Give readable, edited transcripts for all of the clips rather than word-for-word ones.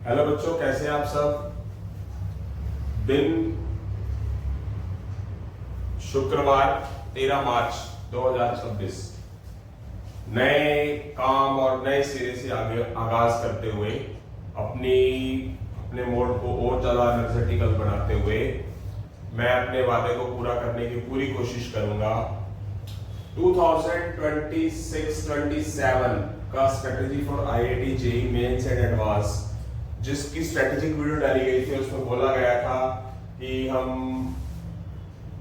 Hello बच्चों, कैसे हैं आप सब। दिन शुक्रवार 13 मार्च 2026 नए काम और नए सिरे से आगे आगाज करते हुए अपने मोड को और ज्यादा एनर्जेटिकल बनाते हुए मैं अपने वादे को पूरा करने की पूरी कोशिश करूंगा। 2026-27 का strategy for IIT JEE mains and advance, जिसकी स्ट्रेटेजिक वीडियो डाली गई थी, उसमें बोला गया था कि हम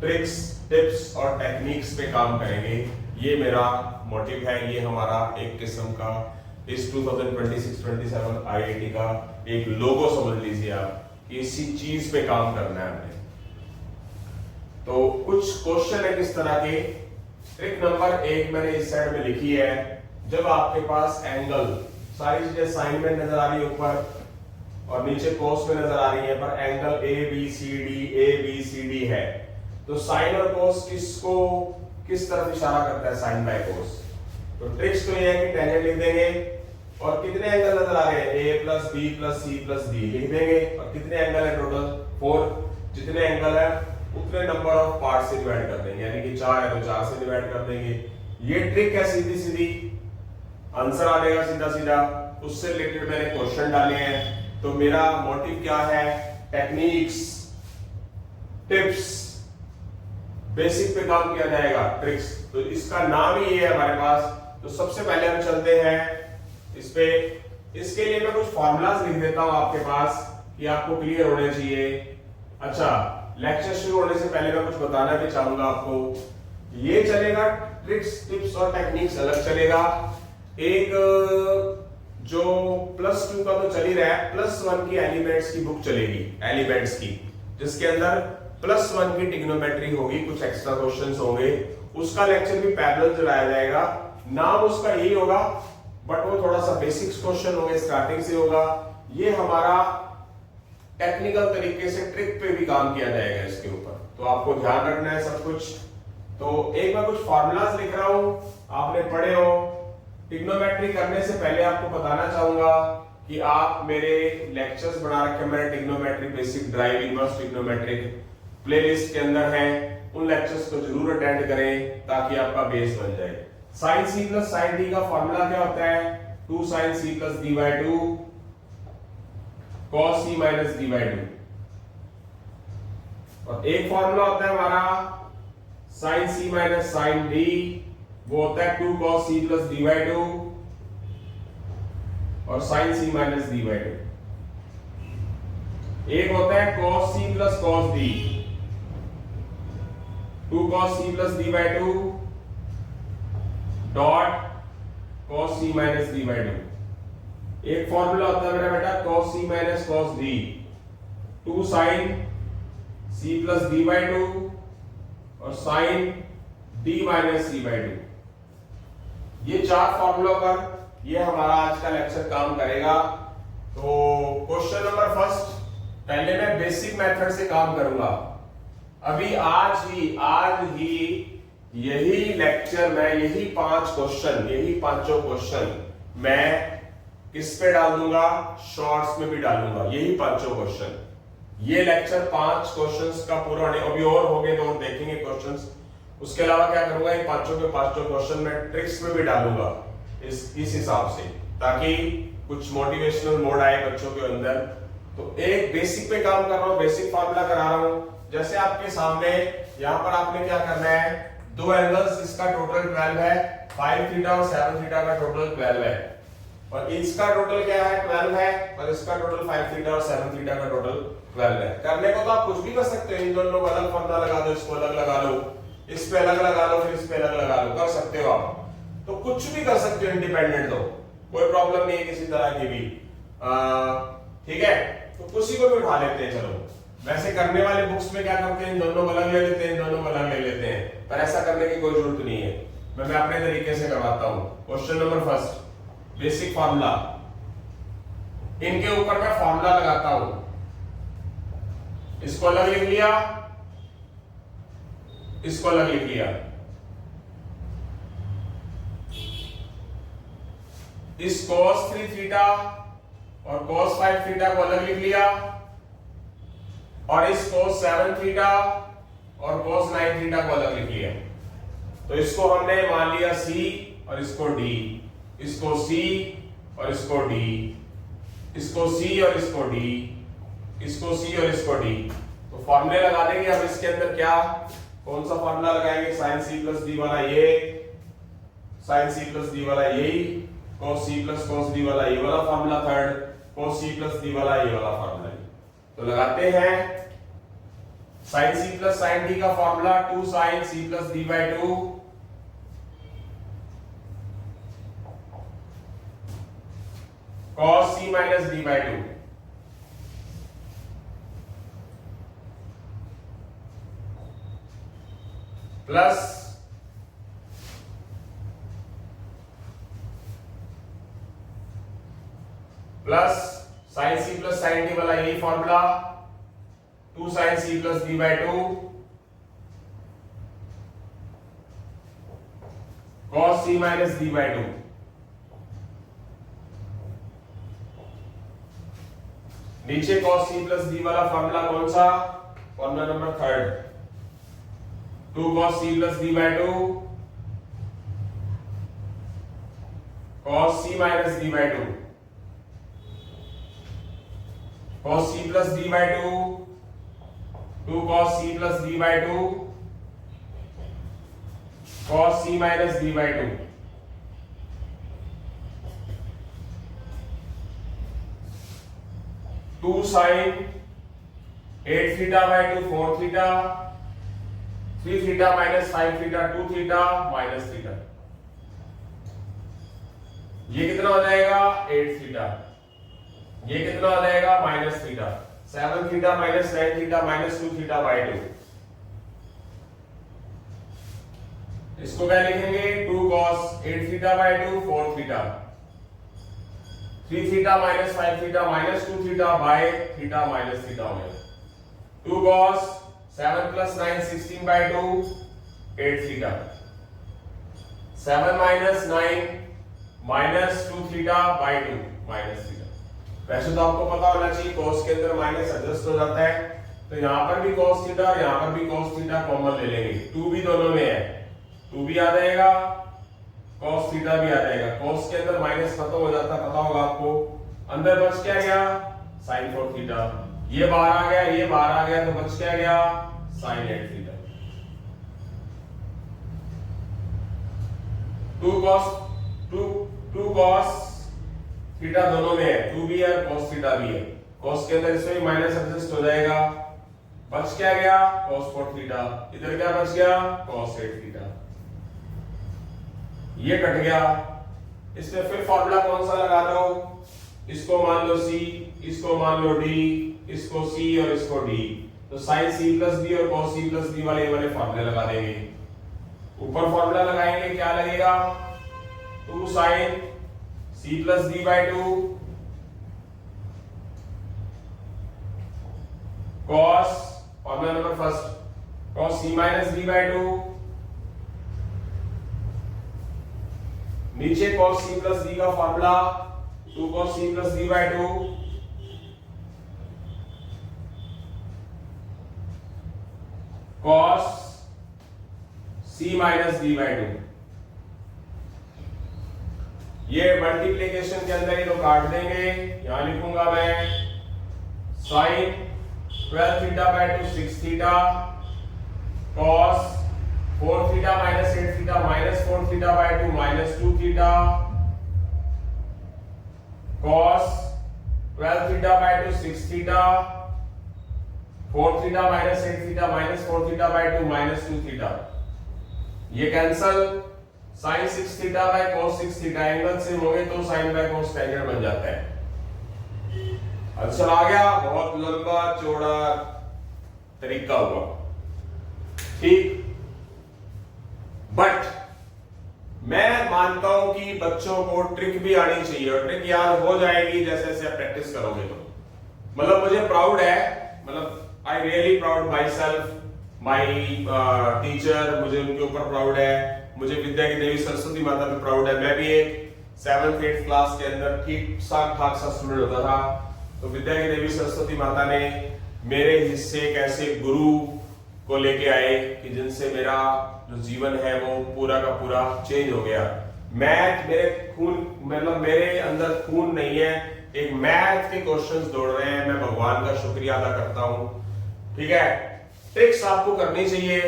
ट्रिक्स, टिप्स और टेक्निक्स पे काम करेंगे। ये मेरा मोटिव है, ये हमारा एक किस्म का इस 2026-27 आईआईटी का एक लोगो समझ लीजिए आप, कि इसी चीज पे काम करना है हमने। तो कुछ क्वेश्चन है किस तरह के। ट्रिक नंबर 1 मैंने इस साइड में लिखी है। जब आपके पास एंगल, सारी चीजें साइन में नजर आ रही है ऊपर और नीचे कोस में नजर आ रही है, पर angle A B C D है, तो साइन और कोस किसको किस तरफ इशारा करता है, साइन बाय कोस। तो ट्रिक्स तो ये है कि टेंजेंट लिख देंगे और कितने एंगल नजर आ रहे हैं, A plus B plus C plus D लिख देंगे, और कितने एंगल है टोटल 4, जितने एंगल है उतने नंबर ऑफ पार्ट से डिवाइड कर देंगे, यानी कि 4 है तो 4 से डिवाइड कर देंगे। ये ट्रिक है, सीधी सीधी आंसर आ जाएगा सीधा सीधा। उससे रिलेटेड मैंने क्वेश्चन डाले हैं। तो मेरा मोटिव क्या है, टेक्निक्स, टिप्स, बेसिक पे काम किया जाएगा, ट्रिक्स। तो इसका नाम ही ये है हमारे पास। तो सबसे पहले हम चलते हैं इस पे। इसके लिए मैं कुछ फॉर्मूलाज लिख देता हूं आपके पास कि आपको क्लियर होने चाहिए। अच्छा, लेक्चर शुरू होने से पहले मैं कुछ बताना भी चाहूंगा आपको। ये चलेगा, ट्रिक्स, टिप्स और टेक्निक्स अलग चलेगा। एक जो +2 का तो चल ही रहा है, +1 की एलिमेंट्स की बुक चलेगी, एलिमेंट्स की, जिसके अंदर +1 की ट्रिग्नोमेट्री होगी, कुछ एक्स्ट्रा क्वेश्चंस होंगे। उसका लेक्चर भी पैरेलल चलाया जाएगा। नाम उसका यही होगा, बट वो थोड़ा सा बेसिक्स क्वेश्चन होंगे, स्टार्टिंग से होगा। ये हमारा टेक्निकल तरीके से ट्रिक पे भी काम किया जाएगा इसके ऊपर, तो आपको ध्यान रखना है सब कुछ। तो एक मैं कुछ फॉर्मूलाज लिख रहा हूं, आपने पढ़े हो। ट्रिग्नोमेट्री करने से पहले आपको बताना चाहूंगा कि आप मेरे लेक्चर्स बना रखे, मैंने trigonometry basic, drive, inverse trigonometric playlist के अंदर है। उन लेक्चर्स को जरूर अटेंड करें ताकि आपका बेस बन जाए। sin c plus sin d का फॉर्मूला क्या होता है, 2 sin c plus d by 2 cos c minus d by 2। और एक फॉर्मूला होता है हमारा sin c minus sin d, वो होता है 2 cos c plus d by 2 और sin c minus d by 2। एक होता है cos c plus cos d, 2 cos c plus d by 2 dot cos c minus d by 2। एक formula होता है मेरा बेटा cos c minus cos d, 2 sin c plus d by 2 और sin d minus c by 2। ये 4 फॉर्मूलों पर ये हमारा आज का लेक्चर काम करेगा। तो क्वेश्चन नंबर फर्स्ट, पहले मैं बेसिक मेथड से काम करूंगा। अभी आज ही यही लेक्चर में यही 5 क्वेश्चन, यही पांचों क्वेश्चन मैं किस पे डाल दूंगा, शॉर्ट्स में भी डालूंगा, यही पांचों क्वेश्चन। ये लेक्चर 5 क्वेश्चंस का पूरा होने, अभी और होंगे तो और देखेंगे क्वेश्चंस। उसके अलावा क्या करूंगा, ये पांचों के पांचों क्वेश्चन मैं ट्रिक्स में भी डालूंगा इस हिसाब से, ताकि कुछ मोटिवेशनल मोड आए बच्चों के अंदर। तो एक बेसिक पे काम कर रहा हूं, बेसिक फार्मूला करा रहा हूं। जैसे आपके सामने यहां पर आपने क्या करना है, 2 एंगल्स, इसका टोटल 12 है, 5 थीटा और 7 थीटा का टोटल 12 है, और इसका टोटल क्या है 12 है, और इसका टोटल 5 थीटा और 7 थीटा का टोटल 12 है। करने को तो आप कुछ भी कर सकते हो, इन दोनों को अलग फॉर्मूला लगा दो, इसको अलग लगा लो, इस पे अलग लगा लो, फिर इस पे अलग लगा लो, कर सकते हो आप। तो कुछ भी कर सकते हो इंडिपेंडेंट, तो कोई प्रॉब्लम नहीं है किसी तरह की भी। ठीक है, तो किसी को भी उठा लेते हैं। चलो, वैसे करने वाले बुक्स में क्या करते हैं, इन दोनों को अलग ले लेते हैं, इन दोनों को अलग ले लेते हैं, पर ऐसा करने की कोई जरूरत नहीं है। मैं अपने तरीके से करवाता हूं। Question number first, basic formula. इनके ऊपर मैं फार्मूला लगाता हूं, इसको अलग लिख लिया, इसको अलग लिख लिया। इस cos 3 थीटा और cos 5 थीटा को अलग लिख लिया, और इस cos 7 थीटा और cos 9 थीटा को अलग लिख लिया। तो इसको हमने मान लिया C और इसको D, इसको C और इसको D, इसको C और इसको D, इसको C और इसको D। तो फॉर्मूले लगा देंगे अब इसके अंदर। क्या कौन सा फॉर्मूला लगाएंगे? sin c प्लस डी वाला ये, sin c प्लस डी वाला यही, cos c plus cos d वाला ये वाला formula third, cos c plus d वाला ये वाला फॉर्मूला। तो लगाते हैं sin c plus sin d का formula 2 sin c plus d by 2 cos c minus d by 2 plus sin c plus sin d वाला यही formula 2 sin c plus d by 2 cos c minus d by 2। नीचे cos c plus d वाला formula कौन सा? Formula number third, 2 cos c plus d by 2 cos c minus d by 2, cos c plus d by 2 2 cos c plus d by 2 cos c minus d by 2। Two sin 8 theta by 2 4 theta, 3 theta minus 5 theta 2 theta minus theta. ये कितना हो जाएगा? 8 theta. ये कितना हो जाएगा? Minus theta. 7 theta minus 9 theta minus 2 theta by 2। इसको क्या लिखेंगे? 2 cos 8 theta by 2 4 theta, 3 theta minus 5 theta minus 2 theta by theta minus theta हो गया। 2 cos 7 plus 9 16 by 2 8 theta, 7 minus 9 minus 2 theta by 2 minus theta। वैसे तो आपको पता होना चाहिए cos के अंदर माइनस एडजस्ट हो जाता है, तो यहाँ पर भी cos थीटा और यहाँ पर भी cos थीटा कॉमन ले लेंगे। 2 भी दोनों में है, 2 भी आ जाएगा, cos थीटा भी आ जाएगा। cos के अंदर माइनस खत्म हो जाता है, पता होगा आपको। अंदर बच क्या गया? sin 4 theta. ये बाहर आ गया, ये बाहर आ गया, तो बच क्या गया? sin 8 theta. 2 cos थीटा दोनों में है, 2 भी है और cos थीटा भी है। cos के अंदर इसमें माइनस एडजस्ट हो जाएगा, बच क्या गया? cos 4 theta. इधर क्या बच गया? cos 8 theta. ये कट गया। इसमें फिर फॉर्मूला कौन सा लगा दो? इसको मान लो C, इसको मान लो D, इसको C और इसको D। तो sin C प्लस D और cos C प्लस D वाले फॉर्मूले लगा देंगे। ऊपर फॉर्मूला लगाएंगे, क्या लगेगा? 2 sin C plus D by 2 cos, formula number first, cos C minus D by 2, नीचे cos C प्लस D का formula 2 cos C plus D by 2 cos C minus D by 2। ये मल्टीप्लीकेशन के अंदर ही तो काट देंगे। यहां लिखूंगा मैं sin 12 theta by 2 6 theta cos 4 theta minus 8 theta minus 4 theta by 2 minus 2 theta cos 12 theta by 2 6 theta 4 theta minus 8 theta minus 4 theta by 2 minus 2 theta. ये cancel, sin 6 theta by cos 6 theta, angle same हो गए तो sin by cos tangent बन जाता है। Answer आ गया। बहुत लंबा चौड़ा तरीका हुआ, ठीक। बट मैं मानता हूं कि बच्चों को ट्रिक भी आनी चाहिए, और ट्रिक याद हो जाएगी जैसे जैसे आप प्रैक्टिस करोगे। तो मतलब मुझे प्राउड है, मतलब I really proud my self, my teacher, मुझे उनके ऊपर प्राउड है, मुझे विद्या की देवी सरस्वती माता पे प्राउड है। मैं भी एक 7th 8th क्लास के अंदर ठीक ठाक सा स्टूडेंट होता था। तो विद्या की देवी सरस्वती माता ने मेरे हिस्से एक ऐसे गुरु को लेके आए कि जिनसे मेरा जो जीवन है वो पूरा का पूरा चेंज हो गया। मैथ मेरे खून, मतलब मेरे अंदर खून नहीं है, एक मैथ के क्वेश्चंस दौड़ रहे हैं, मैं भगवान का शुक्रिया अदा करता हूं। ठीक है, ट्रिक्स आपको करनी चाहिए।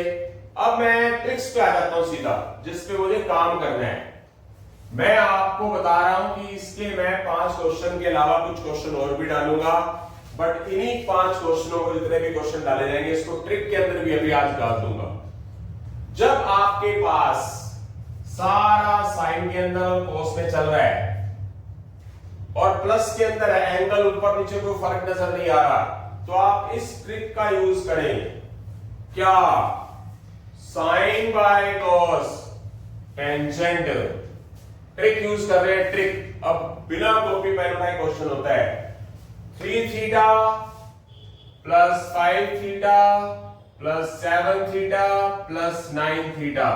अब मैं ट्रिक्स पे आ जाता हूं सीधा, जिस पे मुझे काम करना है। मैं आपको बता रहा हूं कि इसके मैं 5 क्वेश्चन के अलावा कुछ क्वेश्चन और भी डालूंगा, बट इन्हीं 5 क्वेश्चनों को जितने भी क्वेश्चन डाले जाएंगे इसको ट्रिक के अंदर भी अभी आज डाल दूंगा। जब आपके पास सारा साइन के अंदर और कोस में चल रहा है और प्लस के अंदर है, एंगल ऊपर नीचे कोई फर्क नजर नहीं आ रहा, तो आप इस ट्रिक का यूज करें। क्या? Sine by cos tangent trick use कर रहे हैं। ट्रिक अब बिना कॉपी पेन उठाए क्वेश्चन होता है 3 theta plus 5 theta plus 7 theta plus 9 theta.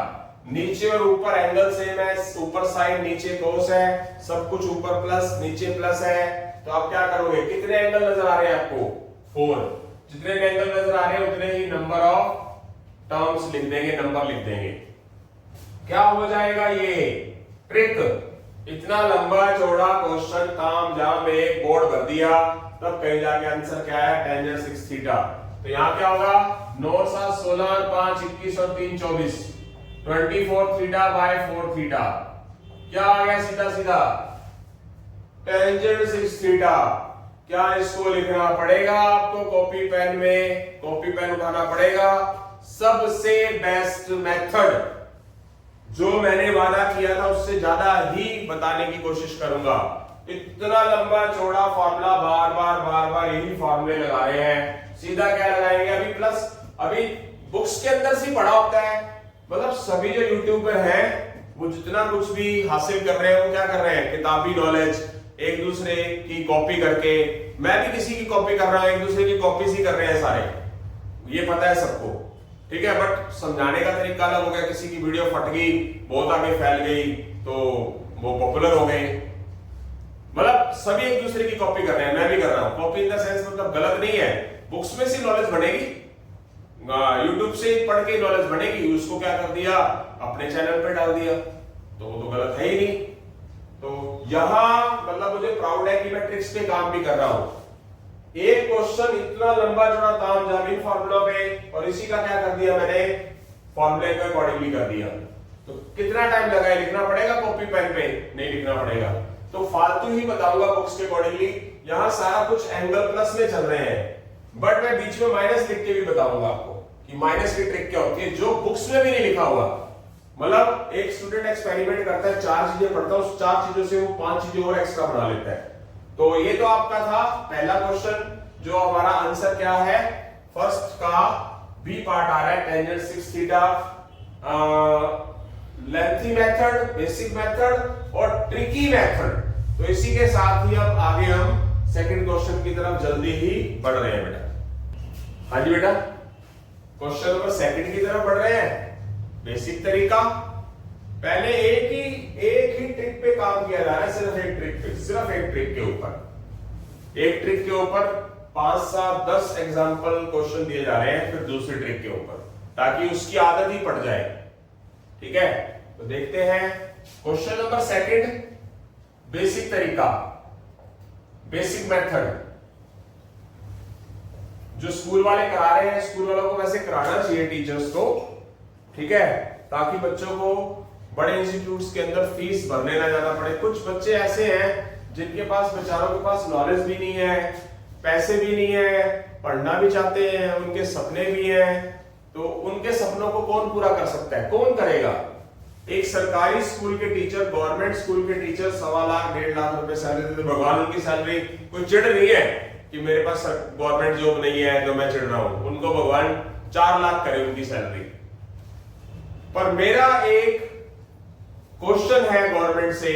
नीचे और ऊपर एंगल सेम है, ऊपर साइन नीचे कोस है, सब कुछ ऊपर प्लस नीचे प्लस है। तो आप क्या करोगे? कितने एंगल नजर आ रहे हैं आपको? 4। जितने एंगल नजर आ रहे हैं उतने ही नंबर ऑफ टर्म्स लिख देंगे, नंबर लिख देंगे। क्या हो जाएगा ये ट्रिक? इतना लंबा चौड़ा क्वेश्चन ताम झाम एक बोर्ड भर दिया, तब कहीं जाके आंसर क्या है? Tangent 6 theta. तो यहां क्या होगा? 9 7 16 और 5 21 और 3 24, 24 थीटा बाय 4 थीटा। क्या आ गया? सीधा सीधा टेंजेंट 6 थीटा। क्या इसको लिखना पड़ेगा आपको कॉपी पेन में? कॉपी पेन उठाना पड़ेगा। सबसे बेस्ट मेथड जो मैंने वादा किया था उससे ज्यादा ही बताने की कोशिश करूंगा। इतना लंबा चौड़ा फॉर्मूला बार बार यही फॉर्मूले लगा रहे हैं। सीधा क्या लगाएंगे? अभी प्लस, अभी बुक्स के अंदर से पढ़ा होता है, मतलब सभी जो यूट्यूबर हैं वो जितना कुछ भी हासिल कर रहे हैं वो क्या कर रहे हैं? किताबी नॉलेज, एक दूसरे की कॉपी करके। मैं भी किसी की कॉपी कर रहा हूं, एक दूसरे की कॉपी ही कर रहे हैं सारे, ये पता है सबको। ठीक है, बट समझाने का तरीका अलग हो गया। किसी की वीडियो फट गई, बहुत आगे फैल गई, तो वो पॉपुलर हो गए। मतलब सभी एक दूसरे की कॉपी कर रहे हैं, मैं भी कर रहा हूं। कॉपी इन द सेंस मतलब गलत नहीं है, बुक्स में से नॉलेज बनेगी, यूट्यूब से पढ़ के नॉलेज बनेगी, उसको क्या कर दिया? अपने चैनल पे डाल दिया, तो वो तो गलत है ही नहीं। तो यहां मतलब मुझे प्राउड है कि मैं ट्रिक्स पे काम भी कर रहा हूं। एक क्वेश्चन इतना लंबा चौड़ा ताम झाम फार्मूला पे, और इसी का क्या कर दिया मैंने? फॉर्मूले को अकॉर्डिंगली कर दिया। तो कितना टाइम लगा है? लिखना पड़ेगा कॉपी पेन पे? नहीं लिखना पड़ेगा। तो फालतू ही बताऊंगा बुक्स के अकॉर्डिंगली। यहां सारा कुछ एंगल प्लस में चल रहे हैं, बट मैं बीच में माइनस लिख के भी बताऊंगा आपको कि माइनस की ट्रिक क्या होती है, जो बुक्स में भी नहीं लिखा हुआ। मतलब एक स्टूडेंट एक्सपेरिमेंट करता है, 4 चीजें पढ़ता है, उस 4 चीजों से वो 5 चीजें और एक्स्ट्रा बना लेता है। तो ये तो आपका था पहला क्वेश्चन, जो हमारा आंसर क्या है? फर्स्ट का बी पार्ट आ रहा है, tangent 6 theta, lengthy method, basic method और ट्रिकी मेथड। तो इसी के साथ ही अब आगे हम सेकंड क्वेश्चन की तरफ जल्दी ही बढ़ रहे हैं बेटा। हाँ जी बेटा, क्वेश्चन नंबर सेकंड की तरफ बढ़ रहे हैं। बेसिक तरीका, पहले एक ही ट्रिक पे काम किया जा रहा है, सिर्फ एक ट्रिक पे, सिर्फ एक ट्रिक के ऊपर, एक ट्रिक के ऊपर 5 7 10 एग्जांपल क्वेश्चन दिए जा रहे हैं, फिर दूसरी ट्रिक के ऊपर, ताकि उसकी आदत ही पड़ जाए। ठीक है, तो देखते हैं क्वेश्चन नंबर सेकंड, बेसिक तरीका, बेसिक मेथड। जो स्कूल वाले करा रहे हैं, स्कूल वालों को वैसे कराना चाहिए टीचर्स को, ठीक है, ताकि बच्चों को बड़े इंस्टीट्यूट्स के अंदर फीस भरने ना जाना पड़े। कुछ बच्चे ऐसे हैं जिनके पास, बेचारों के पास नॉलेज भी नहीं है, पैसे भी नहीं है, पढ़ना भी चाहते हैं, उनके सपने भी हैं, तो उनके सपनों को कौन पूरा कर सकता है? कौन करेगा? एक सरकारी स्कूल के टीचर, गवर्नमेंट स्कूल के टीचर 1.25 लाख 1.5 लाख रुपए सैलरी देते, भगवान उनकी सैलरी, कोई चिढ़ नहीं है कि मेरे पास गवर्नमेंट जॉब नहीं है तो मैं चिढ़ रहा हूं, उनको भगवान 4 लाख करे उनकी सैलरी। पर मेरा एक क्वेश्चन है गवर्नमेंट से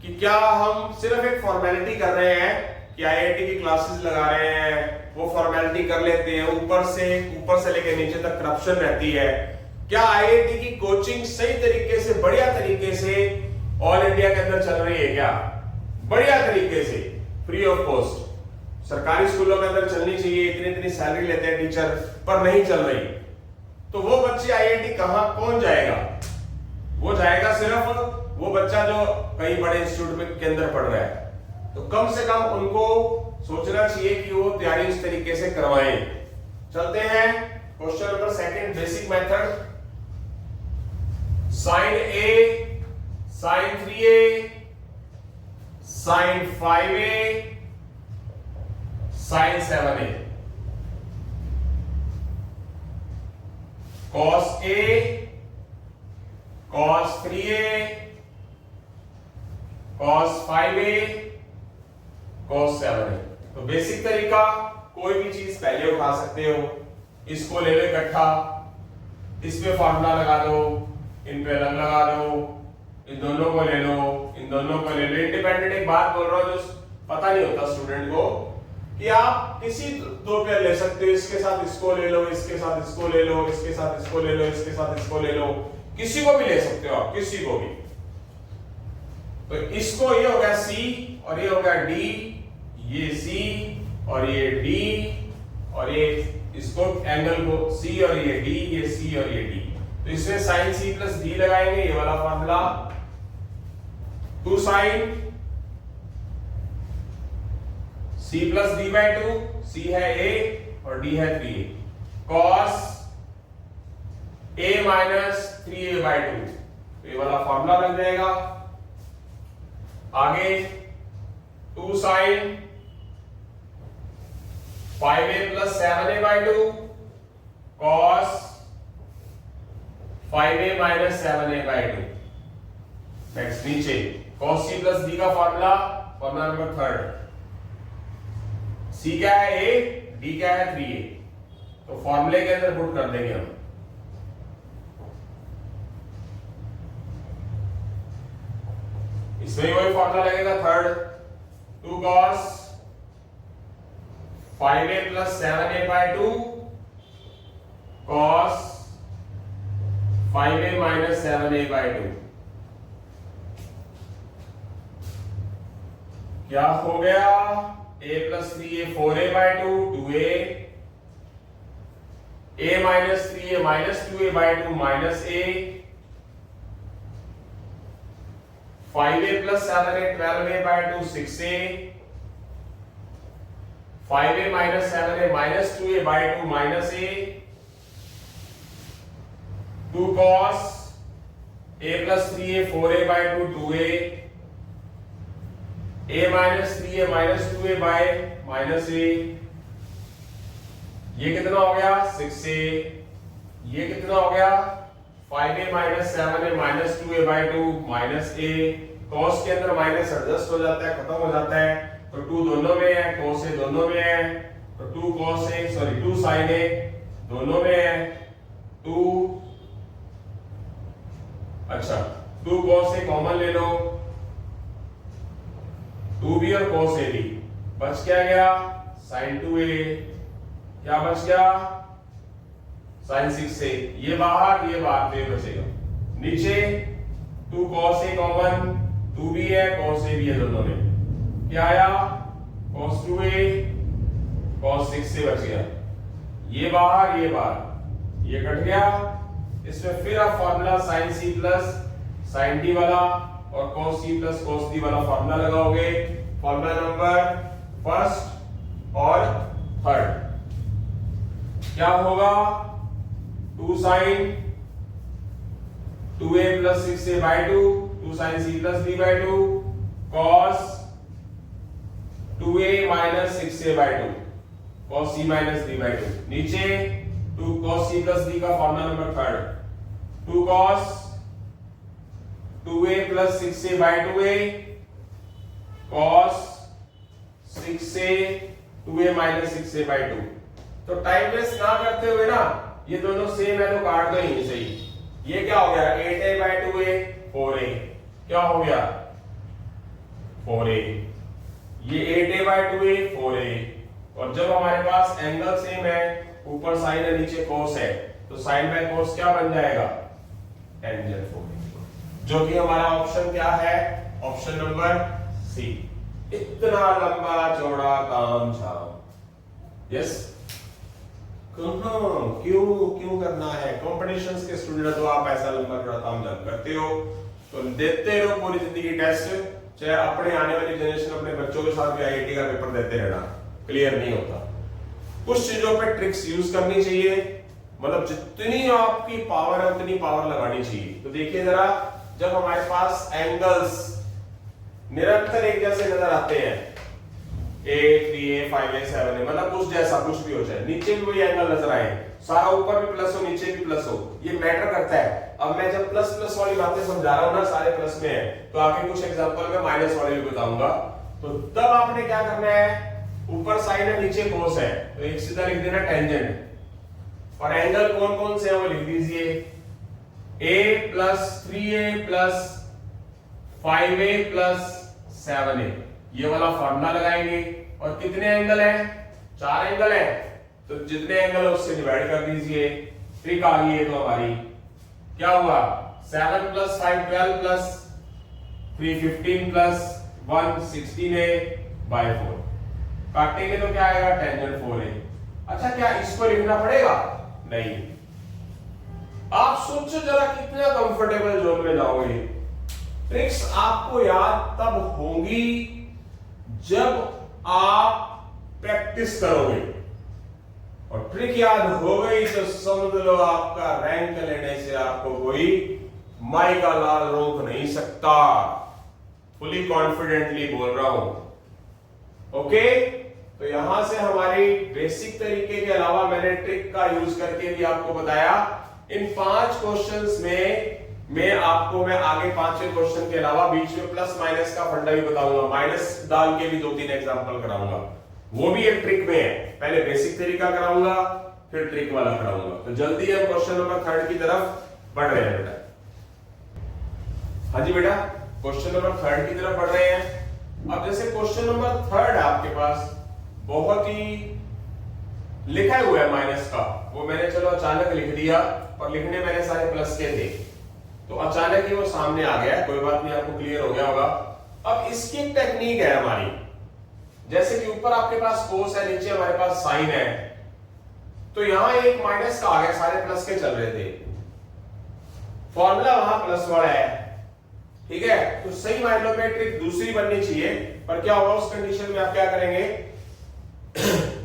कि क्या हम सिर्फ एक फॉर्मेलिटी कर रहे हैं कि आईआईटी की क्लासेस लगा रहे हैं, वो फॉर्मेलिटी कर लेते हैं, ऊपर से लेकर नीचे तक करप्शन रहती है। क्या आईआईटी की कोचिंग सही तरीके से, बढ़िया तरीके से ऑल इंडिया के अंदर चल रही है क्या? बढ़िया तरीके से फ्री ऑफ कॉस्ट सरकारी स्कूलों के अंदर चलनी चाहिए, इतनी इतनी सैलरी लेते हैं टीचर, पर नहीं चल रही, तो वो बच्चे आईआईटी कहां कौन जाएगा? वो जाएगा सिर्फ वो बच्चा जो कहीं बड़े इंस्टीट्यूट के अंदर पढ़ रहा है। तो कम से कम उनको सोचना चाहिए कि वो तैयारी इस तरीके से करवाएं। चलते हैं question number second, basic method. Sine A, sine 3a, sine 5a, sine 7a, cos a, cos 3a, cos 5a, cos 7a। तो बेसिक तरीका, कोई भी चीज पहले उठा सकते हो, इसको ले लो इकट्ठा, इसमें फार्मूला लगा दो, इन पे अलग लगा दो, इन दोनों को ले लो, इन दोनों को ले लो। इंडिपेंडेंट एक बात बोल रहा हूं जो पता नहीं होता स्टूडेंट को, कि आप किसी दो पेयर ले सकते हो, इसके साथ इसको ले लो, इसके साथ इसको ले लो, इसके साथ इसको ले लो, इसके साथ इसको ले लो, किसी को भी ले सकते हो आप, किसी को भी। तो इसको ये हो गया C और ये हो गया D, ये C और ये D और ये इसको एंगल को C और ये D, ये C और ये D। तो इसमें sin C प्लस D लगाएंगे, ये वाला formula, 2 sin C plus D by 2, C है A और D है 3a, cos A minus 3a by 2, तो ये वाला फॉर्मूला लग जाएगा। आगे 2 sin 5a plus 7a by 2, cos 5a minus 7a by 2। Next नीचे cos C प्लस D का formula, formula number third, C क्या है A, D क्या है 3a, तो फॉर्मूले के अंदर पुट कर देंगे हम। इसमें वही फॉर्मूला लगेगा third, 2 cos 5a plus 7a by 2, cos 5a minus 7a by 2। क्या हो गया? a plus 3a 4a by 2, 2a, a minus 3a minus 2a by 2 minus a, 5a plus 7a 12a by 2 6a, 5a minus 7a minus 2a by 2 minus a, 2 cos a plus 3a 4a by 2 2a, a minus 3a minus 2a by minus a, ये कितना हो गया 6a, ये कितना हो गया 5a minus 7a minus 2a by 2 minus a। cos के अंदर माइनस एडजस्ट हो जाता है, खत्म हो जाता है, तो 2 दोनों में है, cos a दोनों में है, तो 2 cos a sorry 2 sin a दोनों में है, 2 अच्छा 2 cos a कॉमन ले लो, 2b और cos a भी, बच क्या गया sin 2a, क्या बच गया sin 6a, ये बाहर ये बाहर, तो ये बचेगा। नीचे 2 cos a कॉमन, 2b है cos a भी है दोनों में, क्या आया cos 2a cos 6a बच गया, ये बाहर ये बाहर, ये कट गया। इसमें फिर आप formula sin C plus sin D वाला और cos C plus cos D वाला फॉर्मूला लगाओगे, फॉर्मूला नंबर फर्स्ट और थर्ड। क्या होगा 2 sin 2a plus 6a by 2, 2 sin C plus D by 2, cos 2a minus 6a by 2, cos C minus D by 2। नीचे 2 cos C plus D का formula number third, 2 cos 2a plus 6a by 2a, cos 6a 2a minus 6a by 2। तो time waste ना करते हुए ना, ये दोनों same है तो काट दो यहीं से ही। ये क्या हो गया 8a बाई 2a 4a, क्या हो गया 4a, ये 8a बाई 2a 4a, और जब हमारे पास एंगल सेम है, ऊपर साइन है नीचे cos है, तो साइन बाय cos क्या बन जाएगा टेंजेंट 4a। जो कि हमारा ऑप्शन क्या है, ऑप्शन नंबर सी। इतना लंबा चौड़ा काम झाम। यस, क्यों करना है? कॉम्पिटिशन्स के स्टूडेंट तो आप ऐसा लंबा चौड़ा काम जब करते हो तो देते रहो पूरी जिंदगी टेस्ट, चाहे अपने आने वाली जनरेशन अपने बच्चों के साथ भी आईआईटी का पेपर देते रहना, क्लियर नहीं होता। कुछ चीजों पे ट्रिक्स यूज करनी चाहिए, मतलब जितनी आपकी पावर है उतनी पावर लगानी चाहिए। तो देखिए जरा, जब हमारे पास एंगल्स निरंतर एक जैसे नजर आते हैं, 8, 3A, 5A, 7A, मतलब कुछ जैसा कुछ भी हो जाए, नीचे भी वही एंगल नजर आए, सारा ऊपर भी प्लस हो नीचे भी प्लस हो, ये मैटर करता है। अब मैं जब प्लस प्लस वाली बातें समझा रहा हूं ना, सारे प्लस में है, तो आगे कुछ एग्जांपल में माइनस वाले भी बताऊंगा। तो तब आपने क्या करना है, ऊपर साइन है नीचे कोस है, तो एक सीधा लिख देना टेंजेंट। और एंगल कौन कौन से हैं वो लिख दीजिए, A plus 3A plus 5A plus 7A, ये वाला फॉर्मूला लगाएंगे। और कितने एंगल हैं, 4 एंगल हैं, तो जितने एंगल है उससे डिवाइड कर दीजिए। ट्रिक आ गई है तो हमारी, क्या हुआ, 7 plus 5 12 plus 3 15 plus 1 16A bye 4, काटेंगे तो क्या आएगा, टेंजेंट 4A। अच्छा, क्या इसको लिखना पड़ेगा? नहीं। आप सोचो जरा कितना कंफर्टेबल जोन में जाओगे। ट्रिक्स आपको याद तब होंगी जब आप प्रैक्टिस करोगे, और ट्रिक याद हो गई तो समझ लो आपका रैंक लेने से आपको कोई माई का लाल रोक नहीं सकता। फुली कॉन्फिडेंटली बोल रहा हूं, ओके। तो यहां से हमारी बेसिक तरीके के अलावा मैंने ट्रिक का यूज करके भी आपको बताया। इन 5 क्वेश्चंस में मैं आगे 5वें क्वेश्चन के अलावा बीच में प्लस माइनस का फंडा भी बताऊंगा, माइनस डाल के भी 2-3 एग्जांपल कराऊंगा, वो भी एक ट्रिक में है। पहले बेसिक तरीका कराऊंगा, फिर ट्रिक वाला कराऊंगा। तो जल्दी हम क्वेश्चन नंबर 3 की तरफ बढ़ रहे हैं बेटा। हाँ जी बेटा, क्वेश्चन नंबर 3 की तरफ बढ़ रहे हैं। अब जैसे क्वेश्चन नंबर 3 आपके पास बहुत ही लिखा हुआ है माइनस का, वो मैंने चलो अचानक लिख दिया, और लिखने मैंने सारे प्लस के थे, तो अचानक ही वो सामने आ गया, कोई बात नहीं, आपको क्लियर हो गया होगा। अब इसकी टेक्निक है हमारी, जैसे कि ऊपर आपके पास कोस है, नीचे हमारे पास साइन है, तो यहां एक माइनस का आ गया, सारे प्लस के चल रहे थे, फॉर्मूला वहां प्लस वाला है, ठीक है। तो सही मायनों में ट्रिक दूसरी बननी चाहिए, पर क्या होगा उस कंडीशन में आप क्या करेंगे,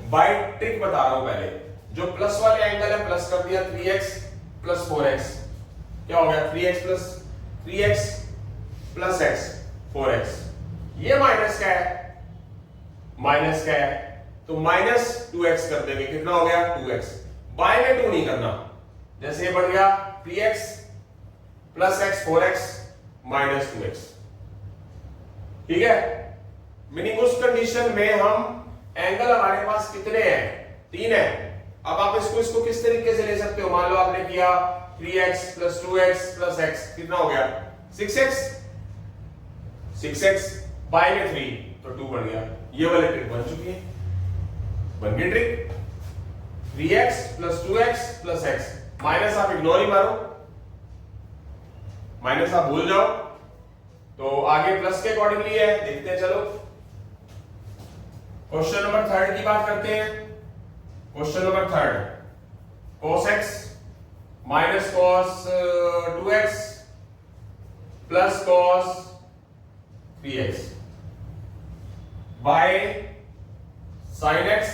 बाय ट्रिक बता रहा हूं पहले। जो प्लस वाले एंगल है प्लस कर दिया, 3x प्लस 4x, क्या हो गया, 3x प्लस x 4x। ये माइनस का है, माइनस का है, तो माइनस 2x कर देंगे, कितना हो गया, 2x। बाय में 2 नहीं करना, जैसे ये बढ़ गया 3x plus x 4x minus 2x, ठीक है। मीनिंग उस कंडीशन में हम एंगल हमारे पास कितने हैं, 3 है। अब आप इसको किस तरीके से ले सकते हो, मान लो आपने किया 3x plus 2x plus x, कितना हो गया, 6x, 6x बाय में 3 तो 2 बन गया। ये वाली ट्रिक बन चुकी है, बन गई trick. 3x plus 2x plus x, minus आप इग्नोर ही मारो, माइनस आप भूल जाओ, तो आगे प्लस के अकॉर्डिंगली है, देखते हैं चलो। क्वेश्चन नंबर 3 की बात करते हैं। Question number 3, cos x minus cos 2x plus cos 3x by sin x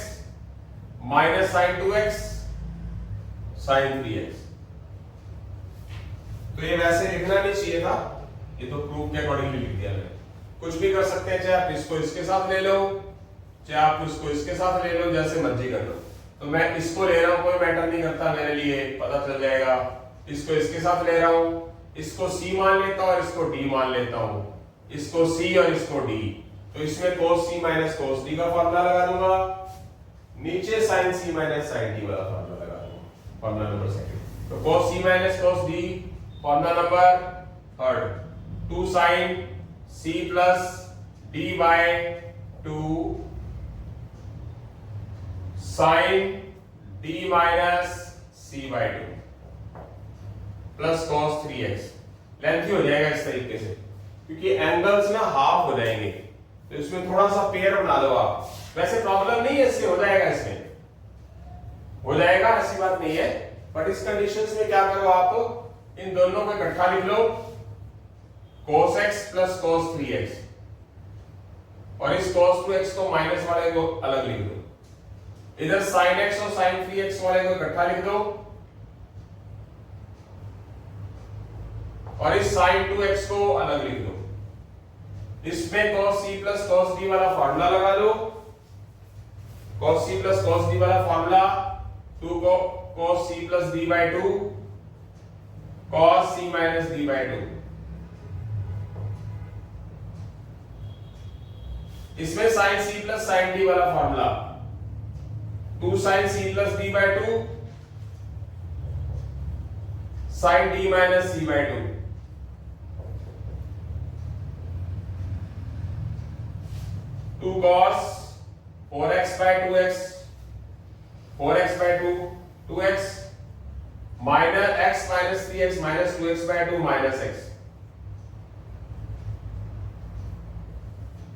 minus sin 2x sin 3x। तो ये वैसे लिखना नहीं चाहिए था, ये तो प्रूफ के अकॉर्डिंगली लिख दिया मैंने। कुछ भी कर सकते हैं, चाहे आप इसको इसके साथ ले लो, चाहे आप इसको इसके साथ ले लो, जैसे मर्जी कर लो। तो मैं इसको ले रहा हूं, कोई मैटर नहीं करता मेरे लिए, पता चल जाएगा। इसको इसके साथ ले रहा हूं, इसको C मान लेता हूं और इसको D मान लेता हूं, इसको C और इसको D, तो इसमें cos C minus cos D का फॉर्मूला लगा दूंगा, नीचे sin C minus sin D वाला फॉर्मूला लगा दूंगा, फॉर्मूला नंबर 2। तो cos C minus cos D, formula number 3, 2 sin C plus D by 2 sin D minus C by 2 plus cos 3x। Lengthy हो जाएगा इस तरीके से, क्योंकि एंगल्स ना हाफ हो जाएंगे, तो इसमें थोड़ा सा पेयर बना लो आप। वैसे प्रॉब्लम नहीं है, इससे हो जाएगा, इसमें हो जाएगा, ऐसी बात नहीं है, बट इस कंडीशंस में क्या करो आप, इन दोनों को इकट्ठा लिख लो, cos x plus cos 3x, और इस cos 2x को माइनस वाले को अलग लिख दो, इधर sin x और sin 3x वाले को इकट्ठा लिख दो, और इस sin 2x को अलग लिख दो। इसमें cos c plus cos d वाला फार्मूला लगा दो, cos c plus cos d वाला फार्मूला 2 को cos c plus d by 2 cos c minus d by 2। इसमें sin c plus sin d वाला formula 2 sin c plus d by 2 sin d minus c by 2। 2 cos 4x by 2x 4x by 2 2x minus x minus 3x minus 2x by 2 minus x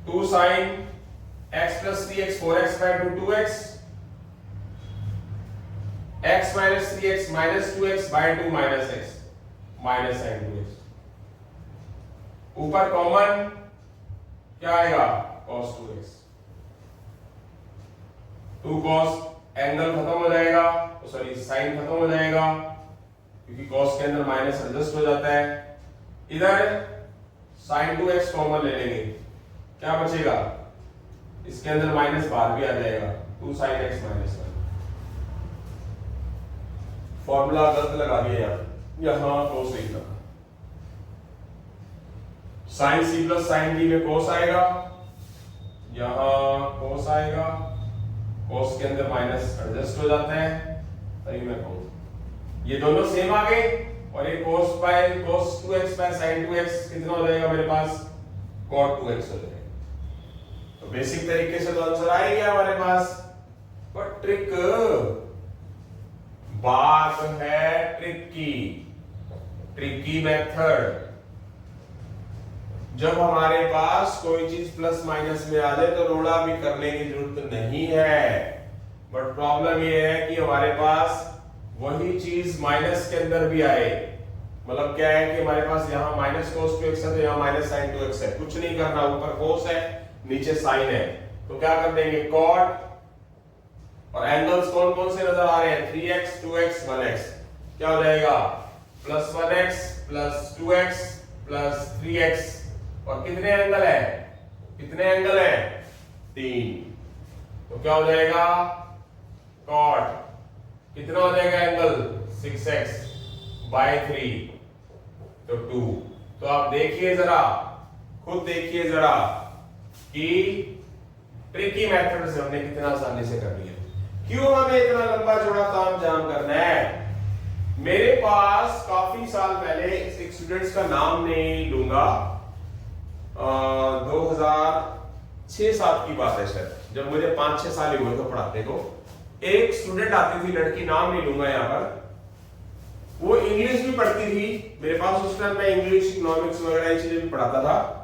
2 sin x plus 3x 4x by 2 2x x minus 3x minus 2x by 2 minus x minus sin 2x। ऊपर common क्या आएगा cos 2x, 2 cos angle खत्म हो जाएगा, sorry sine खत्म हो जाएगा, क्योंकि cos के अंदर माइनस एडजस्ट हो जाता है। इधर sin 2x कॉमन ले लेंगे, क्या बचेगा, इसके अंदर माइनस बाहर भी आ जाएगा, 2 sin x माइनस 1। फॉर्मूला गलत लगा दिया यार, यहां cos लिखना, sin c plus sin d में cos आएगा, यहां cos आएगा, cos के अंदर माइनस एडजस्ट हो जाता है, तभी मैं कहूं ये दोनों सेम आ गए, और ये cos 2x by sin 2x कितना हो जाएगा मेरे पास, cot 2x हो जाएगा। तो बेसिक तरीके से तो आंसर आ ही गया हमारे पास, पर ट्रिक बात है ट्रिकी मेथड। जब हमारे पास कोई चीज प्लस माइनस में आ जाए तो रोड़ा भी करने की जरूरत नहीं है, बट प्रॉब्लम ये है कि हमारे पास वही चीज माइनस के अंदर भी आए। मतलब क्या है कि हमारे पास यहाँ माइनस cos 2x है तो यहाँ माइनस sin 2x है, कुछ नहीं करना, ऊपर cos है नीचे sin है, तो क्या कर देंगे cot, और एंगल्स कौन कौन से नजर आ रहे हैं, 3x 2x 1x, क्या हो जाएगा plus 1x plus 2x plus 3x, और कितने एंगल है, कितने एंगल है 3, तो क्या हो जाएगा cot, कितना हो जाएगा एंगल 6x by 3 तो 2। तो आप देखिए जरा, खुद देखिए जरा कि ट्रिकी मेथड से हमने कितना आसानी से कर लिया। क्यों हमें इतना लंबा चौड़ा काम जाम करना है। मेरे पास काफी साल पहले एक स्टूडेंट्स का नाम नहीं लूंगा, 2006-7 की बात है शायद, जब मुझे 5-6 साल ही हुए थे पढ़ाते को, एक स्टूडेंट आती थी लड़की, नाम नहीं लूंगा यहाँ पर, वो इंग्लिश भी पढ़ती थी मेरे पास, उस टाइम मैं इंग्लिश इकोनॉमिक्स वगैरह चीजें भी पढ़ाता था।